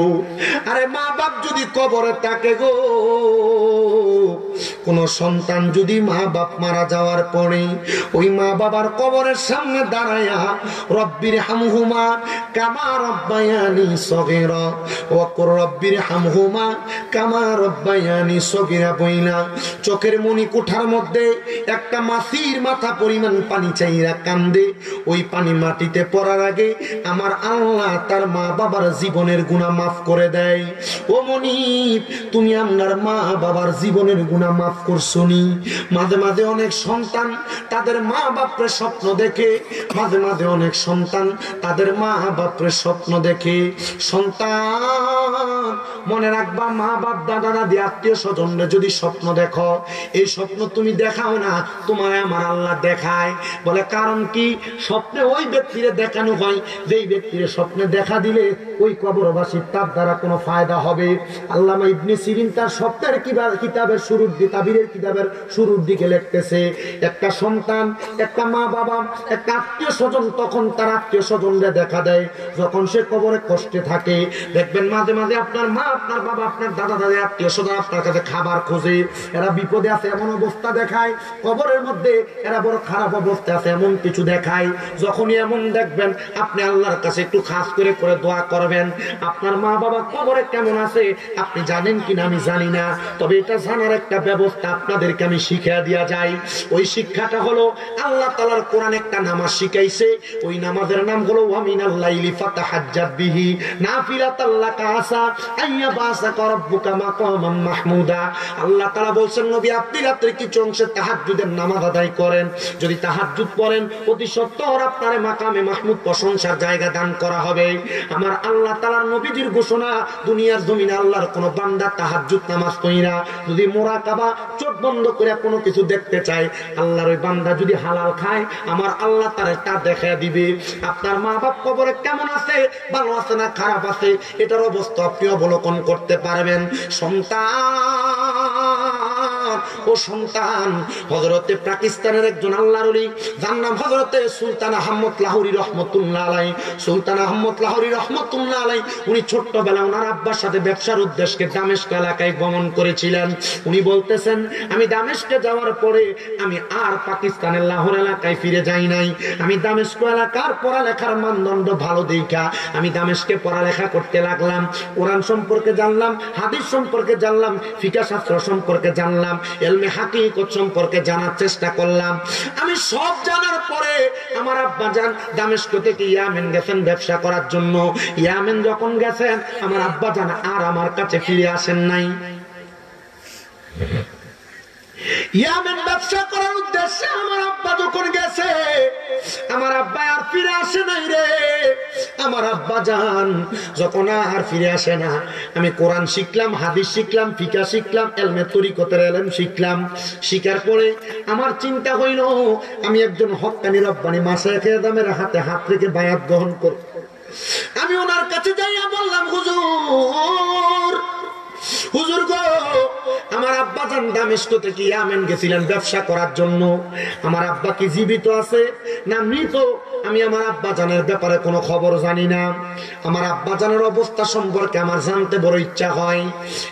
আরে মা বাপ যদি কবরে থাকে গো, কোন সন্তান যদি মা বাপ মারা যাওয়ার পরে ওই মা বাবার কবরের সামনে দাঁড়ায়া রব্বির হামহুমা কামা রব্বায়ানি সগীরা ওয়া কুর রব্বির হামহুমা কামা রব্বায়ানি সগীরা বইলা চোখের মনি কোঠার মধ্যে একটা মাছির মাথা পরিমাণ পানি চাইরা কান্দে। ওই পানি মাটিতে পড়ার আগে আমার আল্লাহ তার মা বাবার জীবনের গুনাহ মাফ করে দেয়। ও মনিব, তুমি আপনার মা বাবার জীবনের গুনাহ মাফ করছনি? মাঝে মাঝে অনেক সন্তান তাদের মা বাপরে স্বপ্ন দেখে, মাঝে মাঝে অনেক সন্তান তাদের মা বাপরে স্বপ্ন দেখে। সন্তান মনে রাখবা, মা বাপ দাদা দাদি আত্মীয় স্বজনরা যদি স্বপ্ন দেখো, এই স্বপ্ন তুমি দেখাও না, তোমার আমার আল্লাহ দেখায়। বলে কারণ কি? স্বপ্নে ওই ব্যক্তিরে দেখানো হয় যেই ব্যক্তিরে স্বপ্নে দেখা দিলে ওই কবরবাসীর তার দ্বারা কোনো ফায়দা হবে। আল্লামা ইবনে সিরিন তার স্বপ্নের কিতাবের শুরুর দিকে, তাবিরের কিতাবের শুরুর দিকে লিখতেছে, একটা সন্তান, একটা মা বাবা, একটা আত্মীয় স্বজন তখন তার আত্মীয় স্বজনরা দেখা দেয় যখন সে কবরে কষ্টে থাকে। দেখবেন মাঝে মাঝে আপনার মা, আপনার বাবা, আপনার দাদা দাদি আত্মীয় স্বজন আপনার কাছে খাবার খোঁজে, এরা বিপদে আছে এমন অবস্থা দেখায়, কবরের মধ্যে এরা বড় খারাপ অবস্থা আছে এমন কিছু দেখায়। যখনই এমন দেখবেন আপনি আল্লাহর কাছে একটু খাস করে করে দোয়া করবেন। আপনার মা বাবা কবরে কেমন আছে আপনি জানেন কিনা আমি জানি না, তবে এটা জানার একটা ব্যবস্থা আপনাদেরকে আমি শিখিয়ে দিয়া যাই। ওই শিক্ষাটা হলো আল্লাহ তাআলার কোরআন একটা নামাজ শিখাইছে, ওই নামাজের নাম হলো ওয়া মিনাল লাইলি ফাতাহাজ্জাত বিহি নাফিলাতাল লাকা আসা আইয়া বাসাকা রাব্বুকা মাকামান মাহমুদা। আল্লাহ তাআলা বলছেন নবী আপনি রাতে কিছু অংশে তাহাজ্জুদের নামাজ আদায় করেন, যদি তাহাজ্জুদ পড়েন অতি সত্বর আপনার মাকামে মাহমুদ প্রশংসার জায়গা দান করা হবে। আমার আল্লাহ তাআলার নবীজির ঘোষণা, দুনিয়ার জমিনে আল্লাহর কোন বান্দা তাহাজ্জুদ নামাজ পড়িনা যদি মুরাকাবা চোখ বন্ধ করে কোনো কিছু দেখতে চায়, আল্লাহর ওই বান্দা যদি হালাল খায় আমার আল্লাহ তারে তা দেখায় দিবে। আপনার মা বাপ কবরে কেমন আছে, ভালো আছে না খারাপ আছে, এটার অবস্থা আপনি অবলোকন করতে পারবেন। সন্তান, ও সন্তান, হযরতে পাকিস্তানের একজন আল্লাহর ওলি যার নাম হযরতে সুলতান আহমদ লাহোরী রহমাতুল্লাহ আলাইহি। সুলতান আহমদ লাহোরী রহমাতুল্লাহ আলাইহি উনি ছোট্টবেলায় ওনার আব্বার সাথে ব্যবসার উদ্দেশ্যে দামেস্ক এলাকায় গমন করেছিলেন। উনি বলতেছেন আমি দামেস্কে যাওয়ার পরে আমি আর পাকিস্তানের লাহোর এলাকায় ফিরে যাই নাই। আমি দামেস্ক এলাকার পড়ালেখার মানদণ্ড ভালো দেখা আমি দামেস্কে পড়ালেখা করতে লাগলাম। কোরআন সম্পর্কে জানলাম, হাদিস সম্পর্কে জানলাম, ফিকহ শাস্ত্র সম্পর্কে জানলাম, ইলমে হাকিকত সম্পর্কে জানার চেষ্টা করলাম। আমি সব জানার পরে আমার আব্বা জান দামেস্ক থেকে ইয়ামেন গেছেন ব্যবসা করার জন্য। ইয়ামেন যখন গেছেন আমার আব্বা জান আর আমার কাছে ফিরে আসেন নাই। ইয়ামেন ব্যবসা করার উদ্দেশ্যে আমার আব্বা যখন গেছে আমার আব্বা আর ফিরে আসে নাই রে। আমার আব্বা জান যখন আর ফিরে আসে না, আমি কোরআন শিখলাম, হাদিস শিখলাম, ফিকহ শিখলাম, ইলমে তরিকতের ইলম শিখলাম। শিখার পরে আমার চিন্তা হইল আমি একজন হক্কানি রব্বানি মাশায়েখে আযমের হাতে হাত রেখে বায়াত গ্রহণ করব। আমি ওনার কাছে যাইয়া বললাম, হুজুর হুজুর গো, আমার আব্বা জান দামেস্ক থেকে ইয়ামেন গেছিলেন ব্যবসা করার জন্য। আমার আব্বা কি জীবিত আছে না মৃত আমি আমার আব্বা জানের ব্যাপারে কোনো খবর জানি না। আমার আব্বা জানের অবস্থা সম্পর্কে আমার জানতে বড় ইচ্ছা হয়।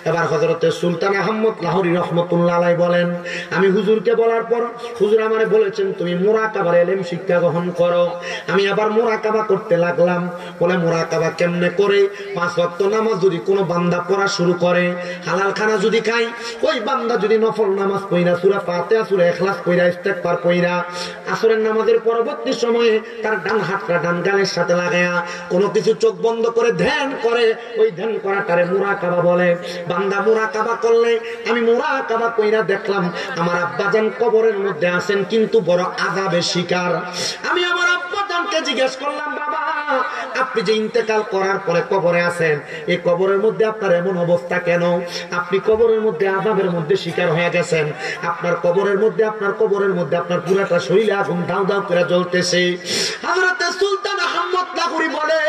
এবার হযরতে সুলতান আহমদ লাহোরী রহমতুল্লাহ আলাইহি বলেন, আমি হুজুরকে বলার পর হুজুর আমারে বলেছেন তুমি মুরাকাবার ইলম শিক্ষা গ্রহণ করো। আমি আবার মুরাকাবা করতে লাগলাম। বলে মুরাকাবা কেমনে করে? 5 ওয়াক্ত নামাজ যদি কোনো বান্দা পড়া শুরু করে, হালাল খানা যদি খাই, ওই বান্দা যদি নফল নামাজ পড়া সূরা ফাতিহা সূরা ইখলাস পড়া ইস্তেগফার পড়া আসরের নামাজের পরবর্তী সময়ে তার ডান হাতটা ডান গালের সাথে লাগায়া কোনো কিছু চোখ বন্ধ করে ধ্যান করে, ওই ধ্যান করাটারে মুরাকাবা বলে। বান্দা মুরাকাবা করলে, আমি মুরাকাবা কইরা দেখলাম আমার আব্বাজান কবরের মধ্যে আছেন কিন্তু বড় আযাবের শিকার। আমি আমার আব্বাজানকে জিজ্ঞেস করলাম, বাবা আপনি যে ইন্তেকাল করার পরে কবরে আছেন, এই কবরের মধ্যে আপনার এমন অবস্থা কেন? আপনি কবরের মধ্যে আযাবের মধ্যে শিকার হয়ে গেছেন। আপনার কবরের মধ্যে আপনার পুরাটা শরীরে আগুন দাউ দাউ করে জ্বলতেছে। হযরত সুলতান আহমদ লাহোরী বলে,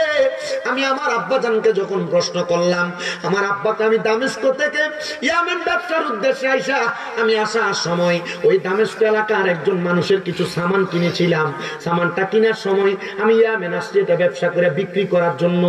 আমি আমার আব্বাজানকে যখন প্রশ্ন করলাম, আমার আব্বাকে আমি দামেস্ক থেকে ইয়ামেন ব্যবসার উদ্দেশ্যে আইসা, আমি আসার সময় ওই দামেস্ক এলাকার একজন মানুষের কিছু সামান কিনেছিলাম। সামানটা কেনার সময় আমি ইয়ামেন আসছি এটা ব্যবসা করে বিক্রি করার জন্য।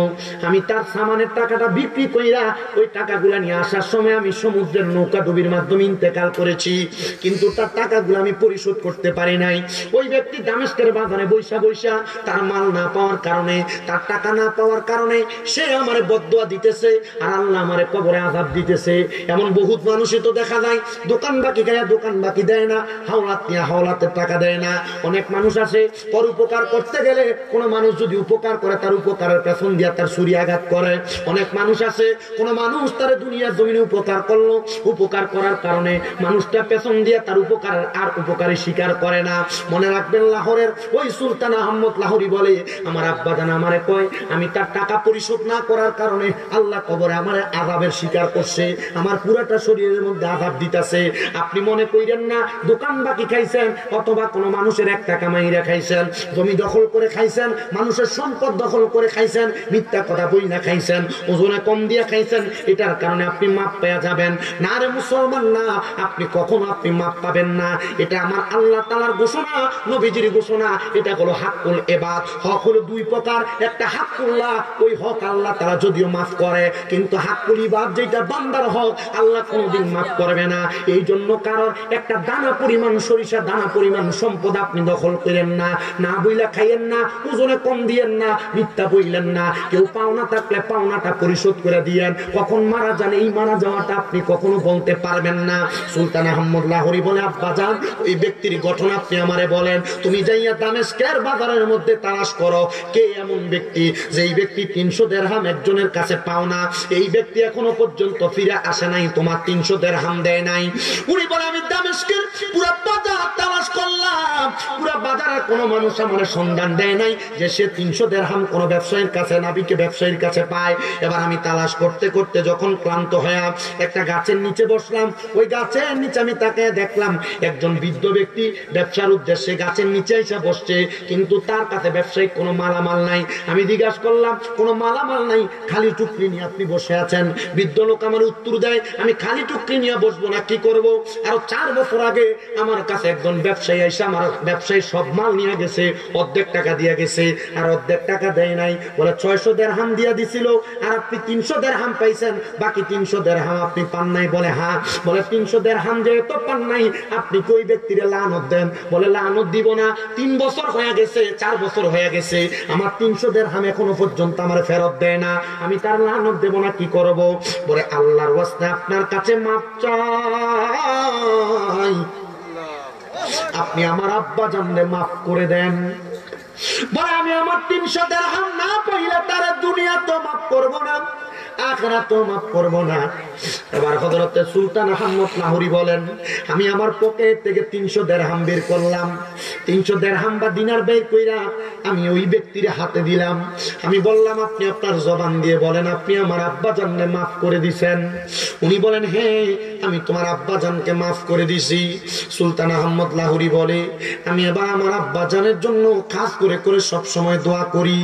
আমি তার সামানের টাকাটা বিক্রি কইরা ওই টাকাগুলো নিয়ে আসার সময় আমি সমুদ্রের নৌকা ডুবির মাধ্যমে ইন্তেকাল করেছি, কিন্তু তার টাকাগুলো আমি পরিশোধ করতে পারি নাই। ওই ব্যক্তি দামেস্কের বাজারে বৈশা তার মাল না পাওয়ার কারণে, তার টাকা না পাওয়ার কারণে সে আমারে বদদুয়া দিতেছে, আর আল্লাহ আমারে কবরে আযাব দিতেছে। এমন বহুত মানুষই তো দেখা যায় দোকান বাকি খায় দোকান বাকি দেয় না, হাওলাত নিয়ে হাওলাতের টাকা দেয় না। অনেক মানুষ আছে পর উপকার করতে গেলে কোন মানুষ যদি উপকার করে তার উপকারের পেছন দিয়া তার ছুরি আঘাত করে। অনেক মানুষ আছে কোন মানুষ তার দুনিয়ার জমিনে উপকার করলো, উপকার করার কারণে মানুষটা পেছন দিয়া তার উপকারের আর উপকারে স্বীকার করে না। মনে রাখবেন লাহোরের ওই সুলতান আহমদ লাহোরী বলে, আমার আব্বাজান আমারে কয় আমি তার টাকা পরিশোধ না করার কারণে আল্লাহ কবরে আমারে আযাবের শিকার করছে, আমার পুরাটা শরীরের মধ্যে আযাব দিতেছে। আপনি মনে কইরেন না দোকান বাকি খাইছেন অথবা কোনো মানুষের 1 টাকা মাইরা খাইছেন, জমি দখল করে খাইছেন, মানুষের সম্পদ দখল করে খাইছেন, মিথ্যা কথা বই না খাইছেন, ওজনে কম দিয়ে খাইছেন, এটার কারণে আপনি মাপ পেয়ে যাবেন না। রে মুসলমান না, আপনি কখনো আপনি মাপ পাবেন না। এটা আমার আল্লাহ তাআলার ঘোষণা, নবীজির ঘোষণা। এটা হলো হাক্কুল ইবাদ। হক হলো 2 প্রকার, একটা হাক্কুল্লাহ, ওই হক আল্লাহ তাআলা যদিও মাফ করে, কিন্তু হাক্কুল ইবাদ যেটা বান্দার হক আল্লাহ কোনোদিন মাফ করবে না। এই জন্য কারণ একটা দানা পরিমাণ সরিষা দানা পরিমাণ সম্পদ আপনি দখল করেন না, না বইলা খাইয়েন না, ওজনে কম দিয়েন না, মিথ্যা বইলেন না। কেউ পাওনা থাকলে পাওনাটা পরিশোধ করে দিয়েন। কখন মারা যান এই মারা যাওয়াটা আপনি কখনো বলতে পারবেন না। সুলতান আহমদ লাহোরী বলে, আব্বাজান ওই ব্যক্তির ঘটনা আপনি আমারে বলেন। তুমি যাইয়া দামেস্কের বাজারের মধ্যে তালাশ করো কে এমন ব্যক্তি যেই ব্যক্তি 300 দিরহাম একজনের কাছে পাও না, এই ব্যক্তি এখনো পর্যন্ত ফিরে আসে নাই, তোমার 300 দিরহাম দেয় নাই। উনি বলে, আমি দামেস্কের পুরো বাজার তালাশ করলাম, পুরো বাজারে কোনো মানুষ আমার সন্ধান দেয় নাই যে সে 300 দিরহাম কোনো ব্যবসায়ীর কাছে নাবিকে ব্যবসায়ীর কাছে পায়। এবার আমি তালাশ করতে করতে যখন ক্লান্ত হয়ে একটা গাছের নিচে বসলাম, ওই গাছের নিচে আমি তাকে দেখলাম একজন বৃদ্ধ ব্যক্তি ব্যবসার উদ্দেশ্যে গাছের নিচে এসে বসছে, কিন্তু তার কাছে ব্যবসায়িক কোনো মালামাল নাই। আমি জিজ্ঞাসা করলাম, কোনো মালামাল নাই, খালি টুকরি নিয়ে আপনি বসে আছেন? বৃদ্ধ লোক আমার উত্তর দেয়, আমি খালি টুকরি নিয়ে বসবো না, কি করব? আরো 4 বছর আগে আমার কাছে একজন ব্যবসায়ী এসে আমার ব্যবসায়ী সব মাল নিয়ে গেছে, অর্ধেক টাকা দিয়ে গেছে, আর অর্ধেক টাকা দেয় নাই। বলে 600 দিরহাম দিয়ে দিছিল, আর আপনি 300 দিরহাম পাইছেন, বাকি 300 দিরহাম আপনি পান নাই। বলে হ্যাঁ। বলে 300 দিরহাম যেহেতু পান নাই, আপনি কি ওই ব্যক্তিরে লানত দেন? বলে লানত দিব না, 3 বছর হয়ে গেছে, 4 বছর হয়ে গেছে, আমার 300 দিরহাম এখনো পর্যন্ত আমার ফেরত দেয় না, আমি তার লানত দেব না, কি করব? বলে আল্লাহর ওয়াস্তে আপনার কাছে মাপ চাই, আপনি আমার আব্বাজানরে মাফ করে দেন। বলে আমি আমার 300 দিরহাম না পাইলে তার দুনিয়া তো মাফ করবো না, আখিরাতেও মাফ করবো না। এবার হযরতে সুলতান আহমদ লাহোরী বলেন, আমি আমার পকেট থেকে 300 দিরহাম বের করলাম, 300 দিরহাম বা দিনার বের কইরা আমি ওই ব্যক্তির হাতে দিলাম। আমি বললাম, আপনি আপনার জবান দিয়ে বলেন আপনি আমার আব্বাজানকে মাফ করে দিবেন। উনি বলেন, হ্যাঁ আমি তোমার আব্বাজানকে মাফ করে দিছি। সুলতান আহমদ লাহোরী বলে, আমি এবার আমার আব্বাজানের জন্য খাস করে করে সব সময় দোয়া করি,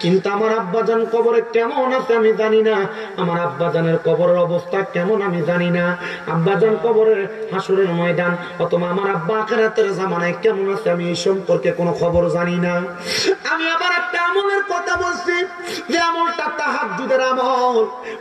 কিন্তু আমার আব্বাজান কবরে কেমন আছে আমি জানি না, আমার আব্বাজানের কবরের অবস্থা কেমন আমি জানি না, আব্বাজান কবরের হাসরের ময়দান অথবা আমার আব্বা আখিরাতের জামানায় কেমন আছে আমি এই সম্পর্কে কোনো খবর জানি না। আমি আবার একটা আমলের কথা বলছি, যে আমলটা তাহাজ্জুদের আমল।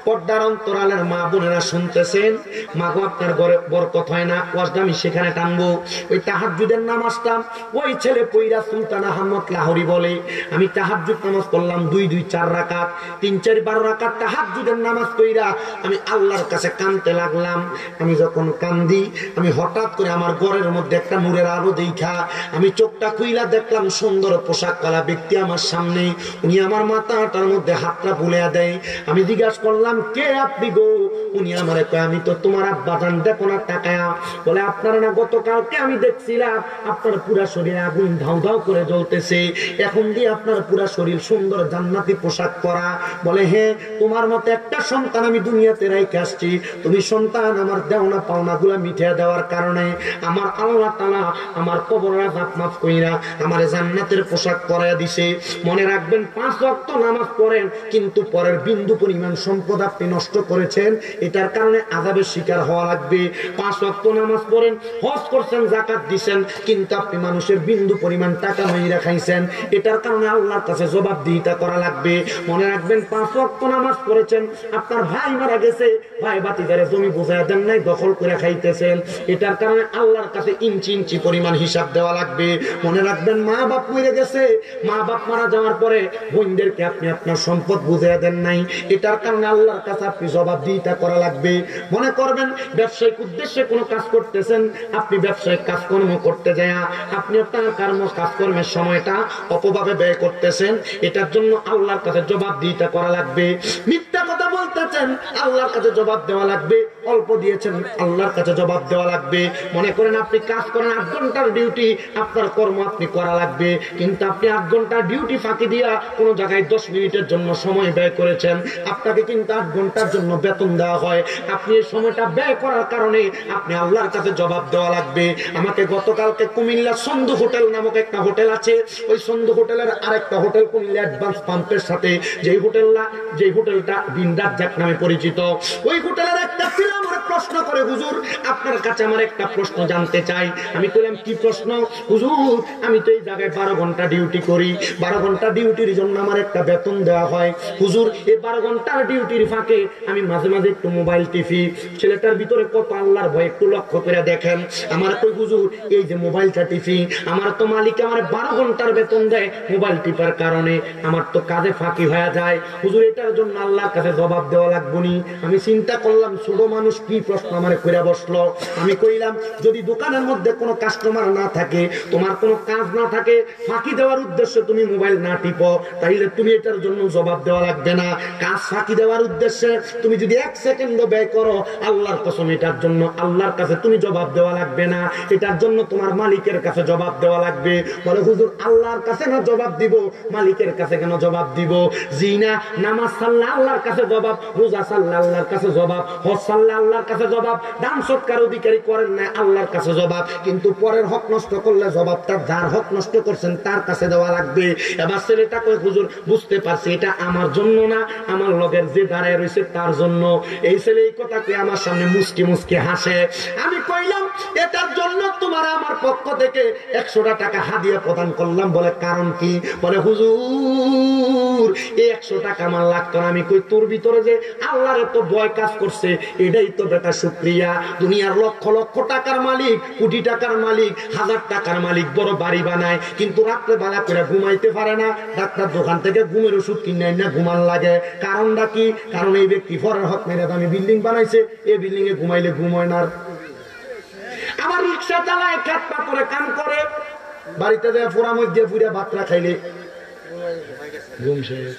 পর্দার অন্তরালের মা বোনেরা শুনতেছেন, মা গো আপনার ঘরে বরকত হয় না, ওয়াজটা আমি সেখানে টানবো। ওই তাহাজ্জুদের নামাজটা ওই ছেলে পইরা সুলতান আহমদ লাহোরী বলে, আমি তাহাজ্জুদ নামাজ পড়লাম 2-2 4 রাকাত, 3-4 12 রাকাত তাহাজ্জুদের নামাজ পড়া আমি আল্লাহর কাছে কাঁদতে লাগলাম। আমি যখন কান্দি, আমি হঠাৎ করে আমার ঘরের মধ্যে একটা নূরের আলো দেখা আমি চোখটা খুইলা দেখলাম সুন্দর পোশাক কালা ব্যক্তি আমার সামনে। উনি আমার মাথাটার মধ্যে হাতটা বুলিয়ে দেয়। আমি জিজ্ঞাসা করলাম, কে আপনি গো? উনি আমারে কয়, আমি তো তোমার আব্বাজান, দেখো না তাকায়া। বলে, আপনারা না গতকালকে আমি দেখছিলাম আপনার পুরা শরীরে আগুন ধাউ ধাউ করে জ্বলতেছে, এখন দিয়ে আপনার পুরা শরীর সুন্দর জান্নাতি পোশাক পরা। বলে, হ্যাঁ তোমার মতো একটা সন্তান আমি দুনিয়াতে রাইখে আসছি, তুমি সন্তান আমার দেওনা পাওনা গুলা মিটিয়ে দেওয়ার কারণে আমার আল্লাহ তাআলা আমার কবরের আযাব মাফ কইরা আমার জান্নাতের পোশাক পরাইয়া দিছে। মনে রাখবেন 5 ওয়াক্ত নামাজ পড়েন, কিন্তু পরের বিন্দু পরিমাণ সম্পদ আপনি নষ্ট করেছেন, এটার কারণে আযাবের শিকার হওয়া লাগবে। 5 ওয়াক্ত নামাজ পড়েন, হজ করছেন, যাকাত দিবেন, কিন্তু আপনি মানুষের বিন্দু পরিমাণ টাকা মাইরা খাইছেন, এটার কারণে আল্লাহর কাছে জবাবদিহিতা করা লাগবে। মনে রাখবেন 5 ওয়াক্ত নামাজ পড়েছেন, আপনার ভাই মারা গেছে, ভাই বাতিদারে জমি বুঝায়া দেন নাই, দখল করে খাইতেছেন, এটার কারণে আল্লাহর কাছে ইঞ্চি ইঞ্চি পরিমাণ হিসাব দেওয়া লাগবে। মনে রাখবেন মা বাপ মরে গেছে, মা বাপ মারা যাওয়ার পরে বোনদেরকে আপনি আপনার সম্পদ বুঝাইয়া দেন নাই, এটার কারণে আল্লাহর কাছে আপনি জবাবদিহিতা করা লাগবে। মনে করবেন ব্যবসায়িক উদ্দেশ্যে কোনো কাজ করতেছেন, আপনি ব্যবসায়িক কাজকর্ম করতে যায় আপনি আপনার কাজকর্মের সময়টা অপভাবে ব্যয় করতেছেন, এটার জন্য আল্লাহর কাছে জবাবদিহিতা করা লাগবে। মিথ্যা কথা বলতেছেন, আল্লাহর কাছে জবাব দেওয়া লাগবে। অল্প দিয়েছেন, আল্লাহর কাছে জবাব দেওয়া লাগবে। মনে করেন আপনি কাজ করেন 8 ঘন্টার ডিউটি, আপনার কর্ম আপনি করা লাগবে, কিন্তু আপনি 8 ঘন্টার ডিউটি ফাঁকি দিয়া কোনো জায়গায় 10 মিনিটের জন্য সময় ব্যয় করেছেন, আপনাকে কিন্তু 8 ঘন্টার জন্য বেতন দেওয়া হয়। আপনি এই সময়টা ব্যয় করার কারণে আপনি আল্লাহর কাছে জবাব দেওয়া লাগবে। আমাকে গতকালকে কুমিল্লা সন্ধু হোটেল নামক একটা হোটেল আছে, ওই সন্ধু হোটেলের আরেকটা হোটেল কুমিল্লা অ্যাডভান্স পাম্পের সাথে, যেই হোটেলটা দিন রাজ্জাক নামে পরিচিত, ওই হোটেলের একটা ছেলে আমার প্রশ্ন করে, হুজুর আপনার কাছে আমার একটা প্রশ্ন জানতে চাই। আমি বললাম, কি প্রশ্ন? হুজুর আমি তো এই জায়গায় 12 ঘন্টা ডিউটি করি, 12 ঘন্টা ডিউটির জন্য আমার একটা বেতন দেওয়া হয়। হুজুর এই 12 ঘন্টার ডিউটির ফাঁকে আমি মাঝে মাঝে একটু মোবাইল টিপি, ছেলেটার ভিতরে কত আল্লাহর ভয় একটু লক্ষ্য করে দেখেন। আমার কই হুজুর এই যে মোবাইলটা টিপি, আমার তো মালিক আমার 12 ঘন্টার বেতন দেয়, মোবাইল টিপার কারণে আমার তো কাজে ফাঁকি হয়ে যায়। হুজুর এটার জন্য আল্লাহর কাছে জবাব দেওয়া লাগবে নি। আমি চিন্তা করলাম ছোট মানুষ কি প্রশ্ন আমারে কইরা বসলো। আমি কইলাম, যদি দোকানের মধ্যে কোনো কাস্টমার না থাকে, তোমার কোনো কাজ না থাকে, ফাঁকি দেওয়ার উদ্দেশ্যে তুমি মোবাইল না টিপো, তাইলে তুমি এটার জন্য জবাব দেওয়া লাগবে না। কাজ ফাঁকি দেওয়ার উদ্দেশ্যে তুমি যদি 1 সেকেন্ডও ব্যয় করো, আল্লাহর কসম এটার জন্য আল্লাহর কাছে তুমি জবাব দেওয়া লাগবে না, এটার জন্য তোমার মালিকের কাছে জবাব দেওয়া লাগবে। বলে, হুজুর আল্লাহর কাছে না জবাব দিব, মালিকের কাছে কেন জবাব দিব? জিনা নামাজ সাল্লাহ আল্লাহর কাছে জবাব, রোজা সাল্লাহ আল্লাহর কাছে জবাব, হজ সাল্লাহ আল্লাহর কাছে জবাব, দান সৎকার অধিকারী করেন না আল্লাহর কাছে জবাব, কিন্তু পরের হক নষ্ট করলে জবাবটা যার হক নষ্ট করছেন তার কাছে দেওয়া লাগবে। এবার ছেলেটা কই, হুজুর বুঝতে পারছি এটা আমার জন্য না, আমার লগের যে দাঁড়ায় রয়েছে তার জন্য। এই ছেলে এই কথা কই আমার সামনে মুস্কি মুস্কি হাসে। আমি কইলাম, এটার জন্য তোমার আমার পক্ষ থেকে 100টা টাকা হাদিয়া প্রদান করলাম। বলে, কারণ কি? বলে, হুজুর এই 100 টাকা আমার লাগতো না। আমি কই, তোর ভিতরে যে আল্লাহর এত ভয় কাজ করছে, এটাই তো বেটা শুকরিয়া। দুনিয়ার লক্ষ লক্ষ টাকার মালিক, কোটি টাকার মালিক, 1000 টাকার মালিক বড় বাড়ি বানায়, কিন্তু রাত্রে বেলা করে ঘুমাইতে পারে না। ডাক্তার দোকান থেকে ঘুমের ওষুধ কিনে না ঘুমান লাগে। কারণটা কি? কারণ এই ব্যক্তি পরের হক মেরে দামি বিল্ডিং বানাইছে, এই বিল্ডিং এ ঘুমাইলে ঘুম হয় না। আবার রিক্সা চালায়, খেত পাথরে কাম করে, বাড়িতে যায় ফোড়া মধ্যে পুরা ভাতরা খাইলে ঘুম শেষ।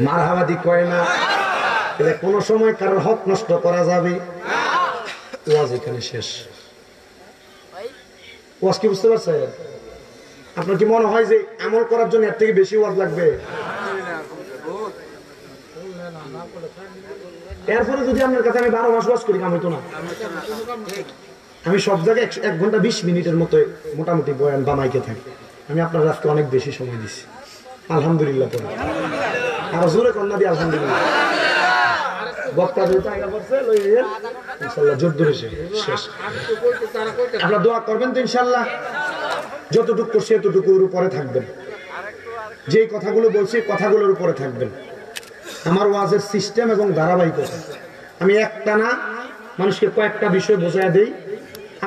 মারহাবাদি কয় না। কোন সময় কারোর হক নষ্ট করা যাবে? ওয়াজ এখানে শেষ। ওয়াজ কি বুঝতে পারছেন? আপনার কি মনে হয় যে আমল করার জন্য এর থেকে বেশি ওয়াজ লাগবে? এরপরে যদি আপনার কাছে আমি 12 মাস ওয়াজ করি কাম হইতো না। আমি সব জায়গায় 1 ঘন্টা 20 মিনিটের মতো মোটামুটি বয়ান বা মাইকে থাকি। আমি আপনার আজকে অনেক বেশি সময় দিচ্ছি, আলহামদুলিল্লাহ। পরে আর জোরে কন্যা দিয়ে আলহামদুলিল্লাহ। বক্তা ইনশাল্লাহ জোর ধরেছে শেষ। আপনারা দোয়া করবেন তো ইনশাল্লাহ। যতটুকু করছি এতটুকুর উপরে থাকবেন, যে কথাগুলো বলছি কথাগুলোর উপরে থাকবেন। আমার ওয়াজের সিস্টেম এবং ধারাবাহিকতা, আমি একটা না মানুষকে কয়েকটা বিষয় বোঝায় দেই।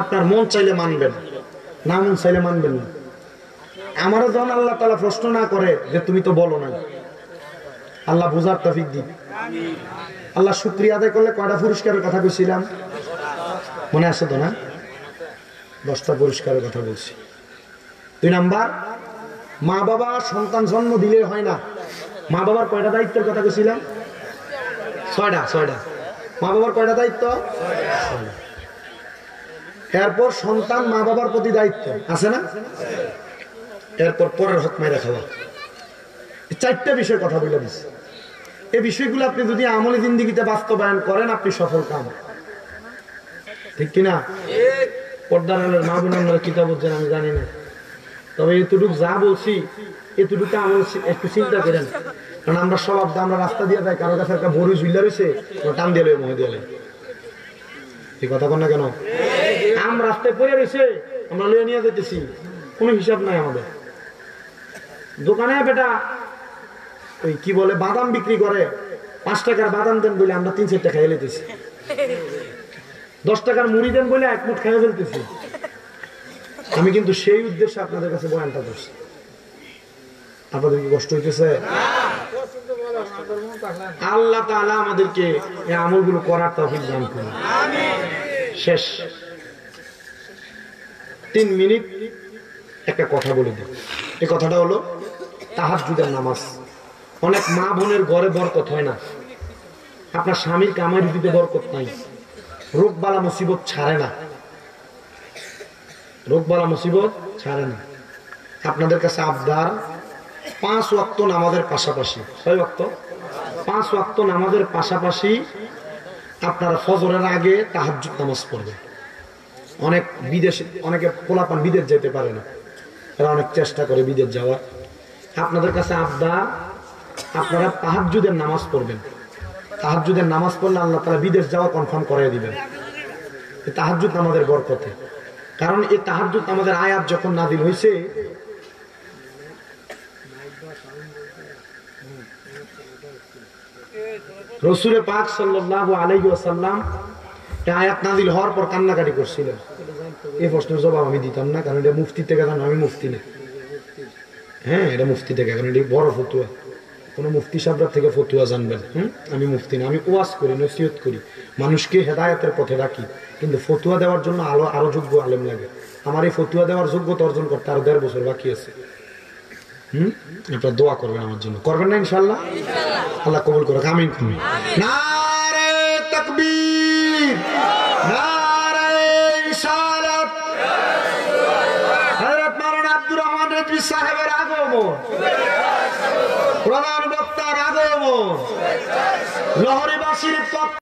আপনার মন চাইলে মানবেন, না মন চাইলে মানবেন না। আমারও যখন আল্লাহ তাআলা প্রশ্ন না করে যে তুমি তো বলো না, আল্লাহ বোঝার তৌফিক দিন। আল্লাহ শুকরিয়া আদায় করলে কয়টা পুরস্কারের কথা বলছিলাম মনে আছে তো না? 10টা পুরস্কারের কথা বলছি। 2 নাম্বার, মা বাবা সন্তান জন্ম দিলে হয় না। মা বাবার কয়টা দায়িত্বের কথা বলছিলাম? 6টা। মা বাবার কয়টা দায়িত্ব? 6টা। এরপর সন্তান মা বাবার প্রতি দায়িত্ব আছে না? এরপর পরের হক মেরে খাওয়া। 4টা বিষয় কথা বলে দিচ্ছি। এই বিষয়গুলো আপনি যদি আমলে জিন্দেগিতে বাস্তবায়ন করেন আপনি সফল কাম, ঠিক কিনা? পর্দার আলের মা বোনের কিতাব বলছেন আমি জানি না, তবে এতটুকু যা বলছি এতটুকু আমল একটু চিন্তা করেন। কারণ আমরা স্বভাব আমরা রাস্তা দিয়ে যাই, কারো কাছে একটা বড় ঝুল্লা রয়েছে টান দিয়ে মহে দিয়ে এই কথা কন না কেন? আম রাস্তায় পড়ে রয়েছে আমরা লয়ে নিয়ে যেতেছি, কোনো হিসাব নাই আমাদের। দোকানে বেটা ওই কি বলে বাদাম বিক্রি করে, 5 টাকার বাদাম দেন বলে আমরা 3-4 টাকা খাইয়ে লেতেছি। 10 টাকার মুড়ি দেন বলে 1 মুঠ খাইয়ে ফেলতেছি। আমি কিন্তু সেই উদ্দেশ্যে আপনাদের কাছে বয়ানটা করছি। আপনাদের কি কষ্ট হইতেছে? আল্লাহ তাআলা আমাদেরকে এই আমলগুলো করার তৌফিক দান করুন। শেষ 3 মিনিট একটা কথা বলে দিই। এই কথাটা হলো তাহাজ্জুদের নামাজ। অনেক মা বোনের ঘরে বরকত হয় না, আপনার স্বামীর কামাই রুটিতে বরকত নাই, রোগ বালা মুসিবত ছাড়ে না, রোগ বালা মুসিবত ছাড়ে না। আপনাদের কাছে আবদার 5 ওয়াক্ত নামাজের পাশাপাশি, 6 ওয়াক্ত 5 ওয়াক্ত নামাজের পাশাপাশি আপনারা ফজরের আগে তাহাজ্জুদ নামাজ পড়বেন। অনেক বিদেশে অনেকে পোলাপান বিদেশ যেতে পারে না, তারা অনেক চেষ্টা করে বিদেশ যাওয়ার। আপনাদের কাছে আবদার আপনারা তাহাজ্জুদের নামাজ পড়বেন। তাহাজ্জুদের নামাজ পড়লে আল্লাহ তাআলা বিদেশ যাওয়া কনফার্ম করে দিবেন। তাহাজ্জুদ নামাজের বরকতে, কারণ এই তাহাজ্জুদ নামাজের আয়াত যখন নাযিল হয়েছে রাসূল পাক সাল্লাল্লাহু আলাইহি ওয়াসাল্লাম এই আয়াত নাযিল হওয়ার পর কান্নাকাটি করছিলেন। এই প্রশ্নের জবাব আমি দিতাম না, কারণ এটা মুফতি থেকে জানো, আমি মুফতি না। হ্যাঁ, এটা মুফতি থেকে, কারণ এটা বড় ফতুয়া। কোনো মুফতি সাহেবরা থেকে ফতুয়া জানবেন। আমি মুফতি না, আমি ওয়াজ করি, নসিহত করি, মানুষকে হেদায়েতের পথে ডাকি। কিন্তু ফতুয়া দেওয়ার জন্য আরো যোগ্য আলেম লাগে। আমার এই ফতুয়া দেওয়ার যোগ্যতা অর্জন করতে আরো 1.5 বছর বাকি আছে। আপনারা দোয়া করবেন আমার জন্য, করবেন না ইনশাআল্লাহ? আল্লাহ কবুল করুক, আমিন। নারে তাকবীর, নারে রিসালাত। হযরত মাওলানা আব্দুর রহমান রিজভী সাহেবের আগমন, প্রধান বক্তার আগমন, লহরীবাসীর